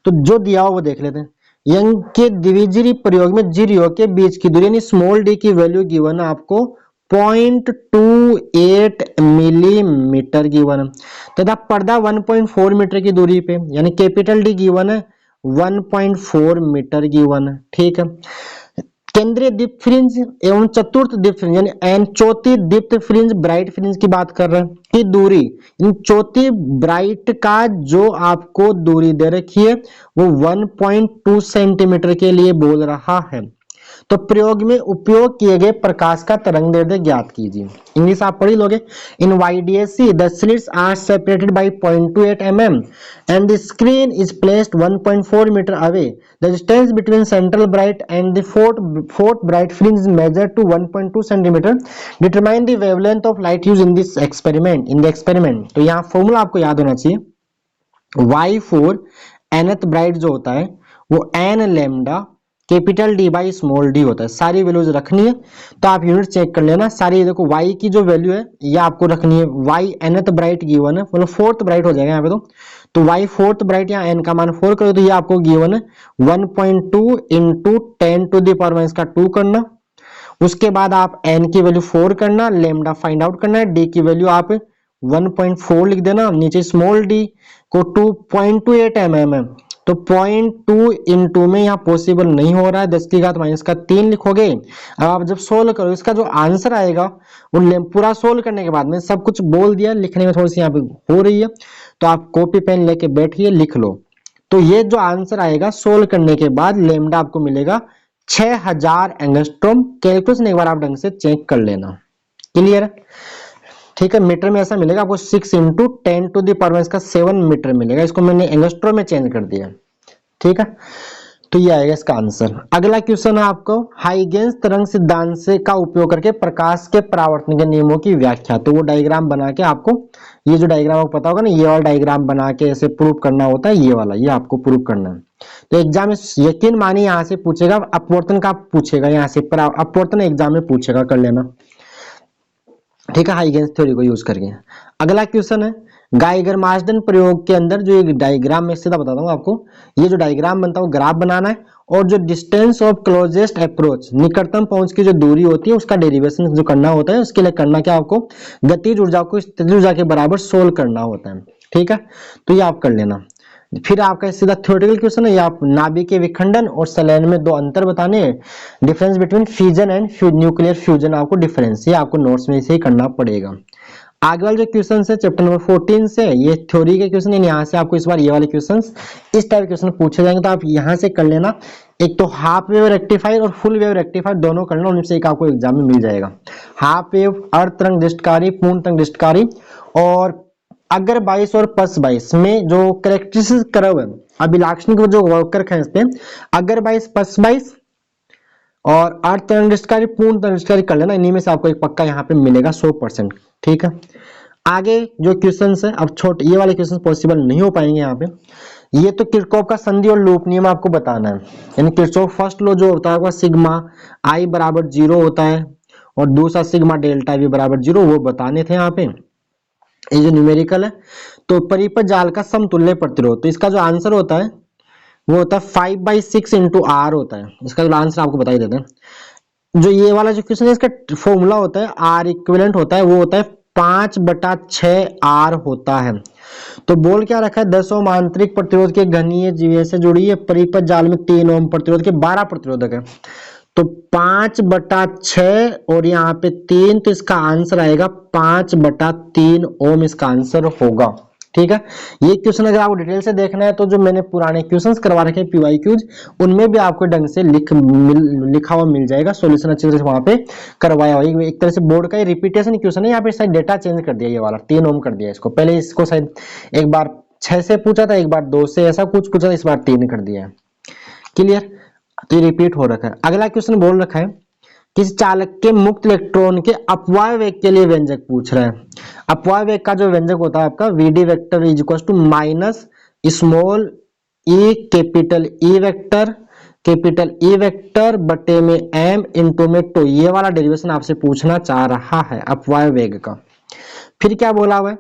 तो जो दिया हो वो देख लेते हैं। यंग के द्विजिरी प्रयोग में जीरो के बीच की दूरी यानी स्मॉल डी की वैल्यू गिवन है आपको 0.28 मिलीमीटर गिवन है, तथा पर्दा 1.4 मीटर की दूरी पे, यानी कैपिटल डी गिवन है 1.4 मीटर गिवन है। ठीक है, केंद्रीय दीप्त फ्रिंज एवं चतुर्थ दीप्त फ्रिंज यानी एन चौथी दीप्त फ्रिंज ब्राइट फ्रिंज की बात कर रहे हैं कि दूरी, इन चौथी ब्राइट का जो आपको दूरी दे रखी है वो 1.2 सेंटीमीटर के लिए बोल रहा है। तो प्रयोग में उपयोग किए गए प्रकाश का तरंग दैर्ध्य ज्ञात कीजिए। इंग्लिश आप पढ़ी लोगे। In YDAC the slits are separated by 0.28 mm and the screen is placed 1.4 meter away. The distance between central bright and the fourth bright fringe is measured to 1.2 centimeter. Determine the wavelength of light used in this experiment. In the experiment, तो यहाँ formula आपको याद होना चाहिए। Y4 nth bright जो होता है वो n lambda capital D by small D होता है। सारी वैल्यूज रखनी है, तो आप यूनिट चेक कर लेना सारी। देखो y की जो वैल्यू है ये आपको रखनी है, y nth ब्राइट गिवन है, मतलब फोर्थ ब्राइट हो जाएगा यहाँ पे। तो y फोर्थ ब्राइट, यहाँ n का मान 4 करो तो ये आपको गिवन है 1.2 into 10 to the power minus का 2 करना। उसके बाद आप n की वैल्यू 4 करना, लेमडा फाइंड आउट करना है, d की वैल्यू आप 1.4 लिख देना, नीचे स्मॉल d को 2.28 mm है। तो 0.2 इंटू में यहाँ पॉसिबल नहीं हो रहा है, 10 की घात माइनस का 3 लिखोगे। अब आप जब सोल्व करो इसका जो आंसर आएगा वो पूरा सोल्व करने के बाद में सब कुछ बोल दिया, लिखने में थोड़ी सी यहाँ पे हो रही है, तो आप कॉपी पेन लेके बैठिए, लिख लो। तो ये जो आंसर आएगा सोल्व करने के बाद लेमडा आपको मिलेगा 6000 एंगस्ट्रॉम। कैलकुलेशन एक बार आप ढंग से चेक कर लेना, क्लियर है? ठीक है, मीटर में ऐसा मिलेगा आपको 6 इंटू 10 टू द पावर का 7 मीटर मिलेगा। इसको मैंने एंगस्ट्रॉम में चेंज कर दिया। ठीक है, तो ये आएगा इसका आंसर। अगला क्वेश्चन है आपको हाइगेंस तरंग सिद्धांत से का उपयोग करके प्रकाश के परावर्तन के नियमों की व्याख्या। तो वो डायग्राम बना के आपको, ये जो डायग्राम आपको पता होगा ना, ये वाला डायग्राम बना के ऐसे प्रूव करना होता है, ये वाला, ये आपको प्रूव करना है। तो एग्जाम में यकीन मानिए यहाँ से पूछेगा, अपवर्तन का पूछेगा, यहाँ से अपवर्तन एग्जाम में पूछेगा, कर लेना। ठीक है, हाइगेंस थ्योरी को यूज करके। अगला क्वेश्चन है गाइगर मार्शल प्रयोग के अंदर जो एक डायग्राम में सीधा बताता हूँ आपको, ये जो डायग्राम बनता है वो ग्राफ बनाना है, और जो डिस्टेंस ऑफ क्लोजेस्ट अप्रोच, निकटतम पहुंच की जो दूरी होती है उसका डेरिवेशन जो करना होता है, उसके लिए करना क्या, आपको गतिज ऊर्जा को स्थितिज ऊर्जा के बराबर सोल्व करना होता है। ठीक है, तो ये आप कर लेना। फिर आपका सीधा थ्योरेटिकल क्वेश्चन है, ये आप नाभिकीय विखंडन और संलयन में दो अंतर बताने हैं, difference between fusion and nuclear fusion, आपको डिफरेंस ये आपको नोट्स में से ही करना पड़ेगा। आगे वाले जो क्वेश्चन है चैप्टर नंबर 14 से, ये थ्योरी के क्वेश्चन है, यहाँ से आपको इस बार ये वाले क्वेश्चंस, इस टाइप क्वेश्चन पूछे जाएंगे, तो आप यहाँ से कर लेना। एक तो हाफ वेव रेक्टिफायर और फुल वेव रेक्टिफायर दोनों करना, उनमें से एक आपको एग्जाम में मिल जाएगा। हाफ वेव अर्ध तरंग दृष्टकारी, पूर्ण तरंग दृष्टकारी, और अगर 22 और पस 22 में जो कैरेक्टरिस्टिक कर्व है, अभिलाक्षणिक जो वक्र है इस पे, अगर 22 पस 22 और अर्ध तरंग निष्क्रिय, पूर्ण तरंग निष्क्रिय कर लेना, इन्हीं में से आपको एक पक्का यहाँ पे मिलेगा 100%। ठीक है, आगे जो क्वेश्चन है, अब छोटे ये वाले क्वेश्चन पॉसिबल नहीं हो पाएंगे यहाँ पे। ये तो किरचॉफ का संधि और लूप नियम आपको बताना है, यानी किरचॉफ फर्स्ट लॉ जो होता है वो सिग्मा आई बराबर 0 होता है, और दूसरा सिग्मा डेल्टा वी बराबर 0, वो बताने थे यहाँ पे। ये जो न्यूमेरिकल है, तो परिपथ जाल का समतुल्य प्रतिरोध, तो इसका जो आंसर होता है वो होता है 5/6 इंटू आर होता है। इसका जो आंसर आपको बता ही देते हैं। जो ये वाला जो क्वेश्चन है, इसका फॉर्मूला होता है आर इक्विवेलेंट होता है, वो होता है 5/6 आर होता है। तो बोल क्या रखा है, 10 ओम आंतरिक प्रतिरोध के घनीय जीवे से जुड़ी है, परिपथ जाल में 3 ओम प्रतिरोध के 12 प्रतिरोधक है। तो 5/6 और यहाँ पे 3, तो इसका आंसर आएगा 5/3 ओम, इसका आंसर होगा। ठीक है, ये क्वेश्चन अगर आपको डिटेल से देखना है तो जो मैंने पुराने क्वेश्चंस करवा रखे हैं पीवाईक्यूज, उनमें भी आपको ढंग से लिखा हुआ मिल जाएगा, सॉल्यूशन अच्छी तरह से वहां पे करवाया हुआ। एक तरह से बोर्ड का रिपीटेशन क्वेश्चन है, यहाँ पे शायद डेटा चेंज कर दिया, ये वाला 3 ओम कर दिया इसको, पहले इसको शायद एक बार 6 से पूछा था, एक बार 2 से, ऐसा कुछ पूछा था, इस बार 3 कर दिया है। क्लियर, तो ये रिपीट हो रखा है। अगला क्वेश्चन बोल रखा है, किसी चालक के मुक्त इलेक्ट्रॉन के अपवाय वेग के लिए व्यंजक पूछ रहा है। अपवाय वेग का जो व्यंजक होता है आपका VD vector is equal to minus small E capital E vector बटे में एम इंटू में टू, ये वाला डेरिवेशन आपसे पूछना चाह रहा है अपवाय वेग का। फिर क्या बोला हुआ है,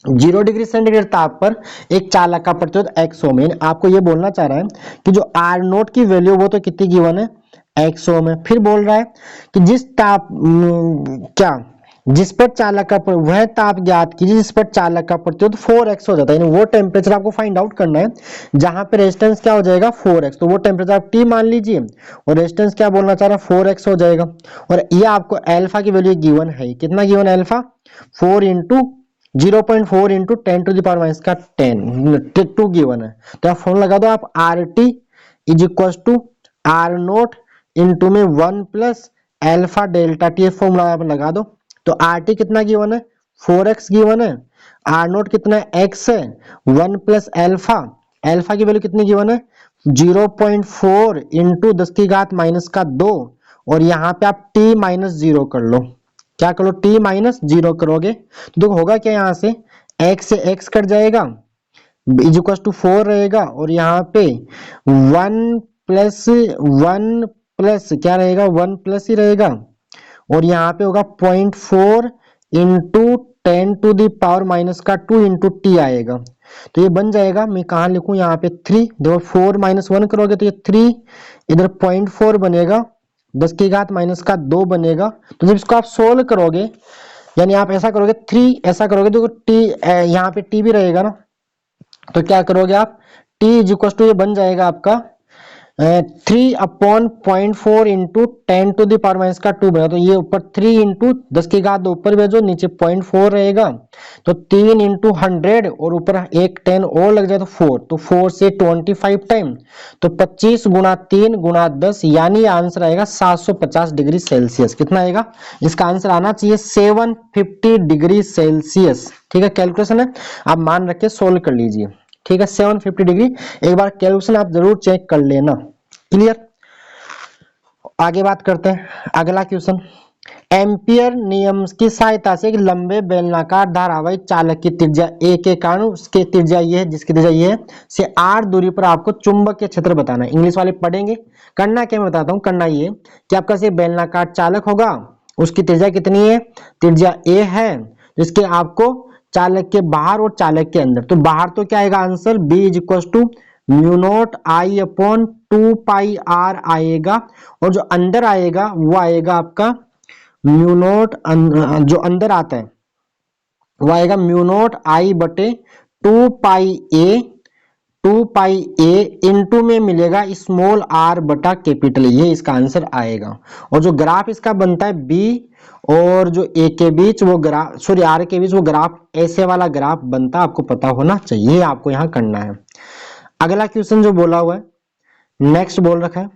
0 डिग्री सेंटीग्रेड ताप पर एक चालक का प्रतिरोध एक्स ओम है। आपको ये बोलना चाह रहा है कि जो आर नोट की वैल्यू वो तो कितनी गिवन है, एक्स ओम है। फिर बोल रहा है कि जिस पर चालक का वह ताप ज्ञात कीजिए जिस पर चालक का प्रतिरोध 4x हो जाता है, यानी वो टेम्परेचर आपको फाइंड आउट करना है जहां पे रेजिस्टेंस क्या हो जाएगा 4x, तो वो टेम्परेचर आप T मान लीजिए और रेजिस्टेंस क्या बोलना चाह रहा है 4x हो जाएगा। और ये आपको अल्फा की वैल्यू गिवन है, कितना गिवन है alpha, 0.4 into 10 to the power minus का 10 2 गिवन है। तो आप फोन लगा दो, आप RT is equal to R naught into में 1 plus alpha delta T, formula आप लगा दो। तो RT कितना गिवन है 4x गिवन है, आर नोट कितना है x है, 1 प्लस एल्फा, एल्फा की वैल्यू कितनी गिवन है 0.4 इंटू 10 की घात माइनस का 2, और यहाँ पे आप t माइनस 0 कर लो, क्या करो t माइनस 0 करोगे तो देखो होगा क्या, यहाँ से x से x कट जाएगा, इज इक्वल टू 4 रहेगा, और यहाँ पे 1 प्लस क्या रहेगा 1 प्लस ही रहेगा, और यहाँ पे होगा 0.4 into 10 to the power minus का 2 इंटू टी आएगा। तो ये बन जाएगा, मैं कहाँ लिखूं यहाँ पे 3, देखो 4 माइनस 1 करोगे तो ये 3, इधर 0.4 बनेगा, 10 की घात माइनस का 2 बनेगा। तो जब इसको आप सोल्व करोगे, यानी आप ऐसा करोगे 3 ऐसा करोगे तो टी यहाँ पे टी भी रहेगा ना, तो क्या करोगे आप t इज इक्वल टू ये बन जाएगा आपका 3/0.4 into 10 to the power minus का 2 बना, तो ये ऊपर 3 इंटू 10 की घात 2 ऊपर भेजो, नीचे 0.4 रहेगा, तो 3 इंटू 100 और ऊपर एक 10 और लग जाए तो 4, तो 4 से 25 टाइम, तो 25 गुणा 3 गुणा 10, यानी आंसर आएगा 750 डिग्री सेल्सियस। कितना आएगा, इसका आंसर आना चाहिए 750 डिग्री सेल्सियस। ठीक है, कैलकुलेशन है, आप मान रख के सोल्व कर लीजिए। ठीक है, 750 डिग्री, एक बार कैलकुलेशन आप जरूर चेक कर लेना। क्लियर, आगे बात करते हैं। अगला क्वेश्चन, एम्पियर नियम की सहायता से एक लंबे बेलनाकार धारावाही चालक की त्रिज्या a के कारण उसके त्रिज्या ये है जिसकी त्रिज्या ये है से r दूरी पर आपको चुंबकीय क्षेत्र बताना है। इंग्लिश वाले पढ़ेंगे, करना क्या मैं बताता हूँ। करना ये कि आपका से बेलनाकार चालक होगा, उसकी त्रिज्या कितनी है, त्रिज्या a है, जिसके आपको चालक के बाहर और चालक के अंदर, तो बाहर तो क्या आएगा answer b is equal to mu naught I upon 2 pi r आएगा, और जो अंदर आएगा वो आएगा आपका म्यू नॉट, जो अंदर आता है वो आएगा म्यू नॉट आई बटे 2 पाई ए इंटू में मिलेगा स्मॉल r बटा कैपिटल, ये इसका आंसर आएगा। और जो ग्राफ इसका बनता है b और जो a के बीच वो ग्राफ, सॉरी r के बीच वो ग्राफ ऐसे वाला ग्राफ बनता है, आपको पता होना चाहिए, आपको यहाँ करना है। अगला क्वेश्चन जो बोला हुआ है, नेक्स्ट बोल रखा है,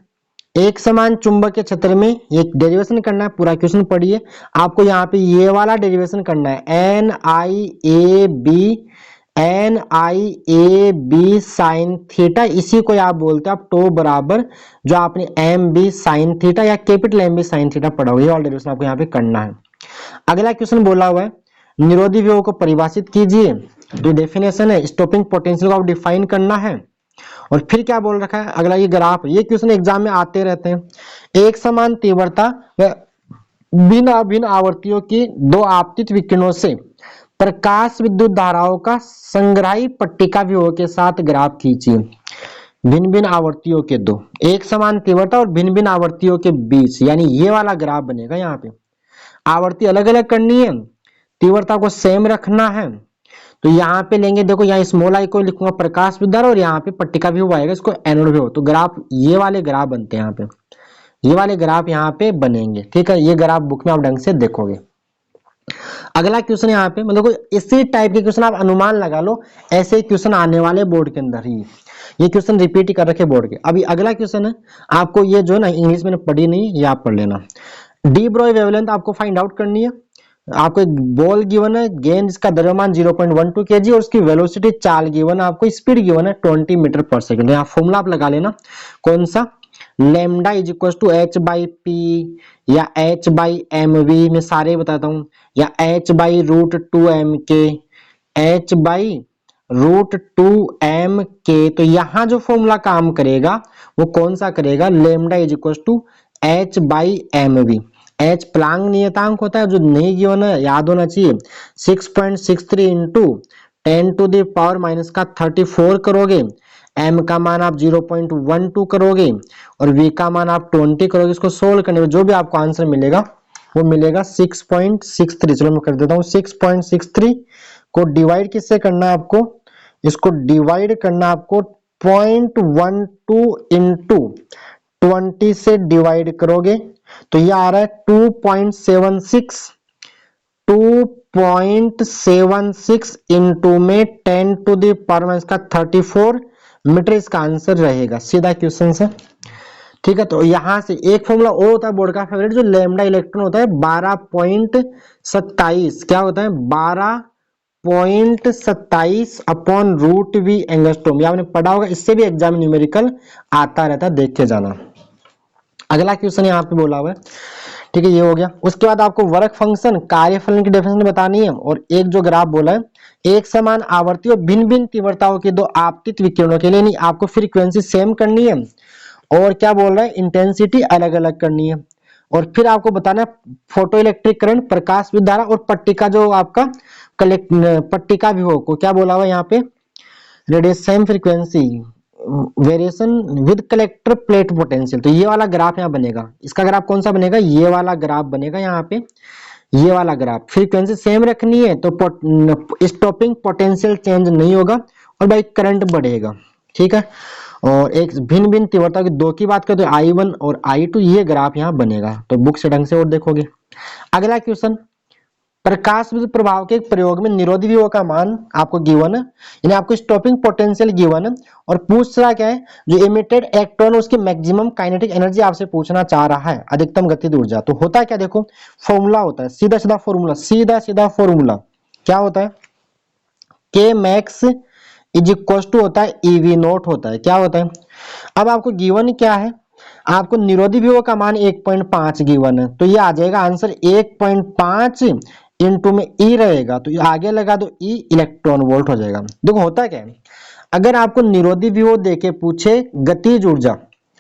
एक समान चुंबकीय क्षेत्र में एक डेरिवेशन करना है, पूरा क्वेश्चन पढ़िए। आपको यहाँ पे ये वाला डेरिवेशन करना है, N I A B N I A B sine theta, इसी को आप बोलते हैं आप टो बराबर जो आपने एम बी साइन थीटा या capital M B sine theta पढ़ा हुआ, ये वाला डेरिवेशन आपको यहाँ पे करना है। अगला क्वेश्चन बोला हुआ है निरोधी विभव को परिभाषित कीजिए, तो डेफिनेशन है स्टॉपिंग पोटेंशियल को आप डिफाइन करना है। और फिर क्या बोल रखा है अगला, ये ग्राफ, ये क्वेश्चन एग्जाम में आते रहते हैं। एक समान तीव्रता व बिना भिन्न आवर्तियों की दो आपतित विकिरणों से प्रकाश विद्युत धाराओं का संग्राही पट्टिका विभव के साथ ग्राफ खींचिए। भिन्न भिन्न आवर्तियों के दो, एक समान तीव्रता और भिन्न भिन्न आवर्तियों के बीच, यानी ये वाला ग्राफ बनेगा। यहाँ पे आवर्ती अलग अलग करनी है, तीव्रता को सेम रखना है। तो यहाँ पे लेंगे, देखो यहाँ स्मॉल आई को लिखूंगा प्रकाश विद्युत धारा और यहाँ पे पट्टिका विभव आएगा, इसको एनोड विभव। तो ग्राफ ये वाले ग्राफ बनते हैं, यहाँ पे ये वाले ग्राफ यहाँ पे बनेंगे। ठीक है, ये ग्राफ बुक में आप ढंग से देखोगे। अगला क्वेश्चन यहाँ पे मतलब इसी टाइप के क्वेश्चन आप अनुमान लगा लो, ऐसे क्वेश्चन आने वाले बोर्ड के अंदर ही, ये क्वेश्चन रिपीट कर रखे बोर्ड के। अभी अगला क्वेश्चन है आपको, ये जो है ना इंग्लिश मैंने पढ़ी नहीं, ये आप पढ़ लेना। डी ब्रॉय वेवलेंथ आपको फाइंड आउट करनी है। आपको एक बॉल गिवन है, गेंद जिसका द्रव्यमान 0.12 kg और उसकी वेलोसिटी चाल गिवन है, आपको स्पीड गिवन है 20 मीटर पर सेकंड। यहाँ फॉर्मूला आप लगा लेना, कौन सा, lambda is equal to H by p या एच बाई एम वी, मैं सारे बताता हूँ, या h by root two m k, h by root two m k. तो यहाँ जो फॉर्मूला काम करेगा वो कौन सा करेगा, lambda is equal to H by M V. H Planck नियतांक होता है, जो नहीं गिवन है याद होना चाहिए, 6.63 into 10 to the power minus का 34 करोगे, m का मान आप 0.12 करोगे और v का मान आप 20 करोगे। इसको सोल्व करने में जो भी आपको आंसर मिलेगा वो मिलेगा 6.63। चलो मैं कर देता हूँ, 6.63 को डिवाइड किससे करना है आपको, इसको डिवाइड करना आपको 0.12 इंटू 20 से डिवाइड करोगे तो ये आ रहा है 2.76 इंटू में 10 टू द पावर माइनस का 34 मीटर इसका आंसर रहेगा, सीधा क्वेश्चन से। ठीक है, तो यहां से एक फॉर्मूला और होता है बोर्ड का फेवरेट, जो लैम्डा इलेक्ट्रॉन होता है 12.27, क्या होता है 12.27 अपॉन रूट वी एंगस्ट्रॉम, ये आपने पढ़ा होगा, इससे भी एग्जाम न्यूमेरिकल आता रहता है, देख के जाना। अगला क्वेश्चन यहाँ पे बोला हुआ है, ठीक है, ये हो गया। उसके बाद आपको वर्क फंक्शन कार्यफलन की डेफिनेशन बतानी है, और एक जो ग्राफ बोला है, एक समान आवर्ती और भिन्न भिन्न तीव्रताओं के दो आपतित विकिरणों के लिए नहीं, आपको फ्रीक्वेंसी सेम करनी है, और क्या बोल रहा है इंटेंसिटी अलग अलग करनी है, और फिर आपको बताना है फोटो इलेक्ट्रिक करंट, प्रकाश विद्युत धारा और पट्टिका जो आपका पट्टिका विभव को क्या बोला हुआ यहाँ पे, radiation frequency variation with collector plate potential. तो ये वाला ग्राफ यहाँ बनेगा, इसका ग्राफ कौन सा बनेगा, ये वाला ग्राफ बनेगा यहाँ पे, ये वाला ग्राफ। फ्रीक्वेंसी सेम रखनी है तो स्टॉपिंग पोटेंशियल चेंज नहीं होगा और भाई करंट बढ़ेगा। ठीक है, और एक भिन्न भिन्न तीव्रता की दो की बात करें तो I1 और I2, ये ग्राफ यहाँ बनेगा, तो बुक से ढंग से और देखोगे। अगला क्वेश्चन, प्रकाश विद्युत प्रभाव के एक प्रयोग में निरोधी विभव का मान आपको गिवन है, यानी आपको स्टॉपिंग पोटेंशियल गिवन है, और पूछ रहा क्या है, जो इमिटेड इलेक्ट्रॉन उसकी मैक्सिमम काइनेटिक एनर्जी आपसे पूछना चाह रहा है, अधिकतम गतिज ऊर्जा। तो होता है क्या, देखो फॉर्मूला होता है, सीधा सीधा फॉर्मूला, सीधा सीधा फॉर्मूला क्या होता है, के मैक्स इज इक्वल टू होता है ईवी नोट होता है, क्या होता है। अब आपको गिवन क्या है, आपको निरोधी विभव का मान 1.5 गिवन है, तो ये आ जाएगा आंसर 1.5 इंटू में ई रहेगा, तो आगे लगा दो ई, इलेक्ट्रॉन वोल्ट हो जाएगा। देखो होता क्या है, अगर आपको निरोधी विभव देके पूछे गतिज ऊर्जा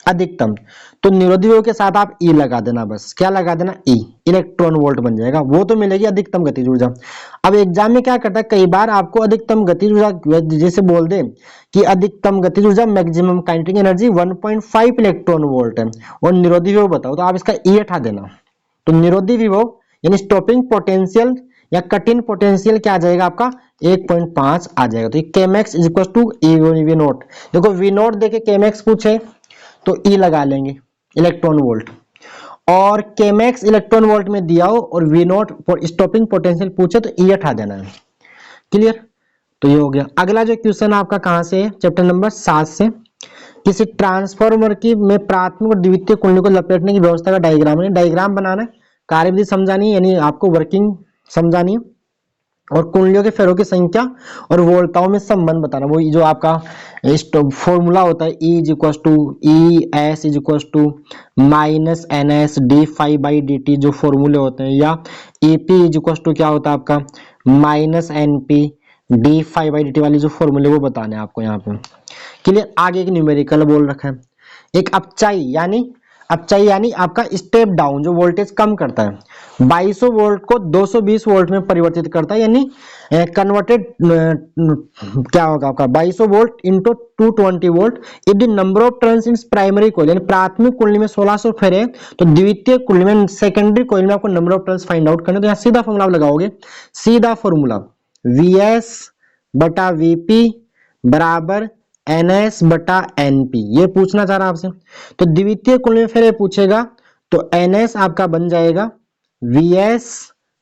अधिकतम, तो निरोधी विभव के साथ आप ई लगा देना, बस क्या लगा देना, ई, इलेक्ट्रॉन वोल्ट बन जाएगा, वो तो मिलेगी अधिकतम गतिज ऊर्जा। अब एग्जाम में क्या करता है, कई बार आपको अधिकतम गतिज ऊर्जा जैसे बोल दे कि अधिकतम गतिज ऊर्जा maximum kinetic energy 1.5 electron volt है, और निरोधी विभव बताओ, तो आप इसका ई हटा देना, तो निरोधी विभव यानी स्टॉपिंग पोटेंशियल या कटिंग पोटेंशियल क्या आ जाएगा आपका 1.5 आ जाएगा। तो K max is equal to V naught, देखो वी नोट देके केमैक्स पूछे तो ई लगा लेंगे इलेक्ट्रॉन वोल्ट, और केमैक्स इलेक्ट्रॉन वोल्ट में दिया हो और वी नोट स्टॉपिंग पोटेंशियल पूछे तो ई हटा देना है, क्लियर। तो ये हो गया। अगला जो क्वेश्चन आपका कहां से है, चैप्टर नंबर 7 से, किसी ट्रांसफार्मर की में प्राथमिक और द्वितीय कुंडली को लपेटने की व्यवस्था का डायग्राम है, डायग्राम बनाना है, कार्यविधि समझानी है, यानी आपको वर्किंग समझानी है। और कुंडलियों के फेरों की संख्या और वोल्टाओं में संबंध बताना। वो जो आपका फॉर्मूला होता है E is equal to E S is equal to minus N S D phi by D T, जो फॉर्मूले होते हैं, या EP इज इक्वल टू क्या होता है आपका minus N P D phi by D T वाली जो फॉर्मूले वो बताने हैं आपको यहाँ पे। क्लियर। आगे एक न्यूमेरिकल बोल रखा है, एक अपचाई यानी आपका स्टेप डाउन जो वोल्टेज कम करता है, 2200 वोल्ट को 220 वोल्ट में परिवर्तित करता है, यानी कन्वर्टेड क्या होगा आपका 2200 volt into 220 volt. If the number of turns in primary coil, यानी प्राथमिक कुंडली में 1600 फेरे तो द्वितीय कुंडली में सेकेंडरी कॉइल में आपको number of turns find out करना। तो यहाँ सीधा फॉर्मूला लगाओगे, सीधा फॉर्मूला VS बटा VP बराबर NS बटा NP, ये पूछना चाह रहा आपसे। तो द्वितीय कुंडली में फिर ये पूछेगा तो NS आपका बन जाएगा VS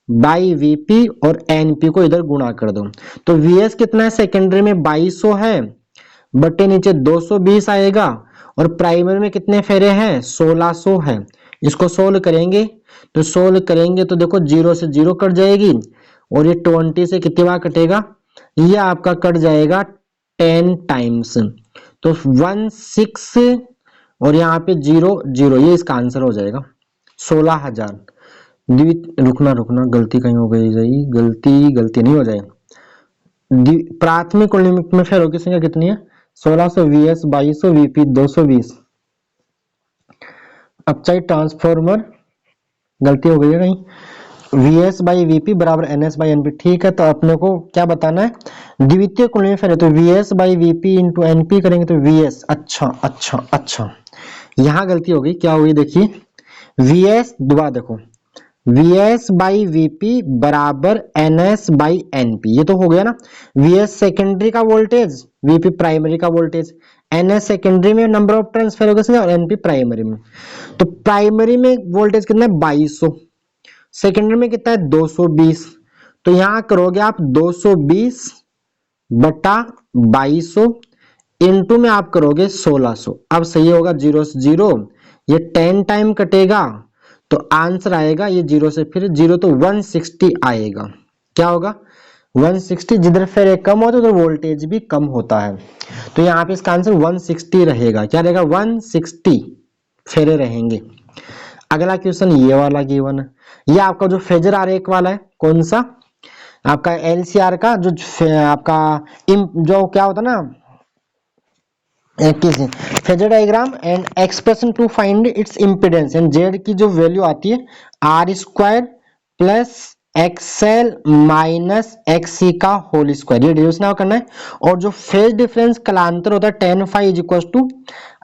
बाई VP और NP को इधर गुणा कर दो। तो VS कितना है, सेकेंडरी में 2200 है बटे नीचे 220 आएगा, और प्राइमरी में कितने फेरे हैं 1600 है। इसको सोल्व करेंगे तो देखो 0 से 0 कट जाएगी, और ये 20 से कितनी बार कटेगा, ये आपका कट जाएगा 10 टाइम्स, तो 16 और यहाँ पे 0 0, ये इसका आंसर हो जाएगा 16,000। रुकना गलती कहीं हो गई, गलती नहीं हो जाए। प्राथमिक कुंडली में फेरों की संख्या कितनी है 1600, VS 2200, VP 220। अपचाई ट्रांसफॉर्मर गलती हो गई है कहीं, VS बाई VP बराबर NS बाई NP। ठीक है, तो अपने को क्या बताना है, द्वितीय कुंडली में फेरे तो VS by VP into NP करेंगे तो VS। अच्छा यहाँ गलती हो गई, क्या हुई देखिए, VS दोबारा देखो, VS बाई VP बराबर NS बाई NP, ये तो हो गया ना। VS सेकेंडरी का वोल्टेज, VP प्राइमरी का वोल्टेज, NS सेकेंडरी में नंबर ऑफ ट्रांसफर होगा और NP प्राइमरी में। तो प्राइमरी में वोल्टेज कितना है 2200, सेकेंडरी में कितना है 220, तो यहां करोगे आप 220 बटा 2200 इंटू में आप करोगे 1600। अब सही होगा 0 से 0, ये 10 टाइम कटेगा तो आंसर आएगा ये 0 से फिर 0 तो 160 आएगा। क्या होगा 160, जिधर फेरे कम होते उधर वोल्टेज भी कम होता है, तो यहाँ पे इसका आंसर 160 रहेगा। क्या रहेगा 160 फेरे रहेंगे। अगला क्वेश्चन ये वाला गिवन है, ये आपका जो फेजर आरेख वाला है, कौन सा आपका LCR का जो आपका जो क्या होता है ना phasor diagram and expression to find its impedance, and Z की जो वैल्यू आती है R² plus XL minus XC का होल स्क्वायर, ये डिविजन करना है। और जो फेज डिफरेंस कलांतर होता है tan phi is equal to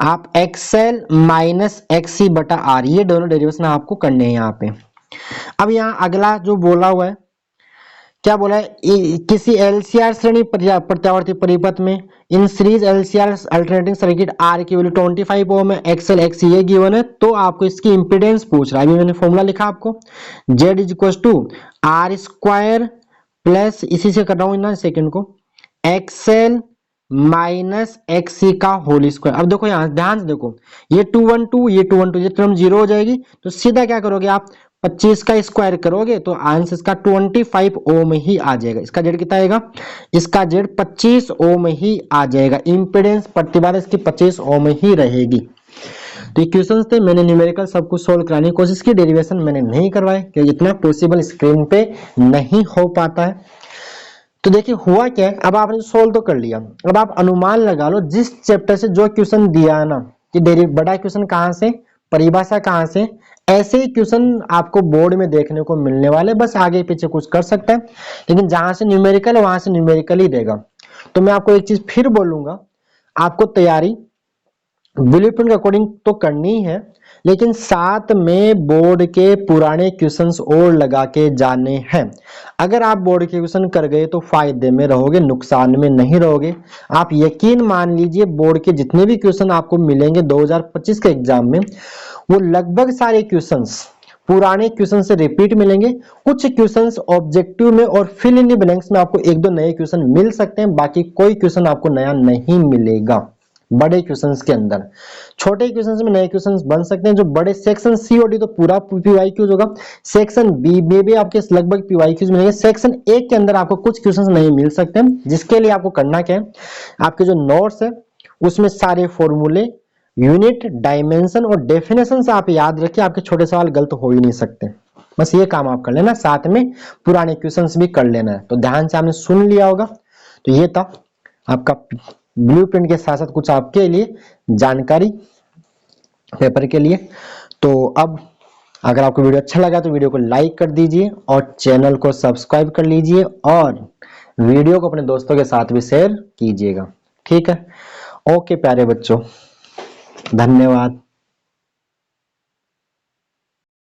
आप XL माइनस XC बटा R, ये दोनों डेरिवेशन आपको करने हैं यहाँ पे। अब यहाँ अगला जो बोला हुआ है, क्या बोला है, किसी LCR श्रेणी प्रत्यावर्ती परिपथ में in series LCR alternating circuit R की वैल्यू 25 ओम है, XL XC ये गिवन है, तो आपको इसकी इंपीडेंस पूछ रहा है। अभी मैंने फॉर्मूला लिखा आपको, Z is equal to R² plus इसी से कर रहा हूँ ना सेकंड को XL माइनस XC का होल स्क्वायर। अब देखो यहाँ ध्यान से देखो, ये 212 ये 212, ये टर्म 0 हो जाएगी, तो सीधा क्या करोगे आप 25 का स्क्वायर करोगे तो आंसर इसका 25 ओम ही आ जाएगा। इसका जेड कितना आएगा, इसका जेड 25 ओम ही आ जाएगा। इंपेडेंस प्रतिबाधा इसकी 25 ओम ही रहेगी। तो ये क्वेश्चंस थे, मैंने न्यूमेरिकल सब कुछ सोल्व कराने की कोशिश की, डेरिवेशन मैंने नहीं करवाए क्योंकि इतना पॉसिबल स्क्रीन पे नहीं हो पाता है। तो देखिए हुआ क्या है, अब आपने सोल्व तो कर लिया, अब आप अनुमान लगा लो जिस चैप्टर से जो क्वेश्चन दिया है ना, कि बड़ा क्वेश्चन कहाँ से, परिभाषा कहाँ से, ऐसे ही क्वेश्चन आपको बोर्ड में देखने को मिलने वाले, बस आगे पीछे कुछ कर सकता है, लेकिन जहां से न्यूमेरिकल है वहां से न्यूमेरिकल ही देगा। तो मैं आपको एक चीज फिर बोलूंगा, आपको तैयारी ब्लूप्रिंट के अकॉर्डिंग तो करनी है, लेकिन साथ में बोर्ड के पुराने क्वेश्चंस और लगा के जाने हैं। अगर आप बोर्ड के क्वेश्चन कर गए तो फायदे में रहोगे, नुकसान में नहीं रहोगे। आप यकीन मान लीजिए बोर्ड के जितने भी क्वेश्चन आपको मिलेंगे 2025 के एग्जाम में, वो लगभग सारे क्वेश्चंस पुराने क्वेश्चन से रिपीट मिलेंगे। कुछ क्वेश्चंस ऑब्जेक्टिव में और फिल इन द ब्लैंक्स में आपको एक दो नए क्वेश्चन मिल सकते हैं, बाकी कोई क्वेश्चन आपको नया नहीं मिलेगा। बड़े क्वेश्चंस के अंदर। छोटे क्वेश्चंस में नए क्वेश्चंस बन सकते हैं। जो बड़े सेक्शन सी और डी तो पूरा पीवाईक्यूज होगा, सेक्शन बी में भी आपके लगभग पीवाईक्यूज मिलेंगे, सेक्शन ए के अंदर आपको कुछ क्वेश्चंस नहीं मिल सकते हैं, जिसके लिए आपको करना क्या है, आपके जो नोट्स है उसमें सारे फॉर्मूले, यूनिट, डायमेंशन और डेफिनेशन से आप याद रखिए, आपके छोटे सवाल गलत हो ही नहीं सकते। बस ये काम आप कर लेना, साथ में पुराने क्वेश्चंस भी कर लेना है। तो ध्यान से आपने सुन लिया होगा। तो ये था आपका ब्लूप्रिंट के साथ साथ कुछ आपके लिए जानकारी पेपर के लिए। तो अब अगर आपको वीडियो अच्छा लगा तो वीडियो को लाइक कर दीजिए और चैनल को सब्सक्राइब कर लीजिए और वीडियो को अपने दोस्तों के साथ भी शेयर कीजिएगा। ठीक है, ओके प्यारे बच्चों, धन्यवाद।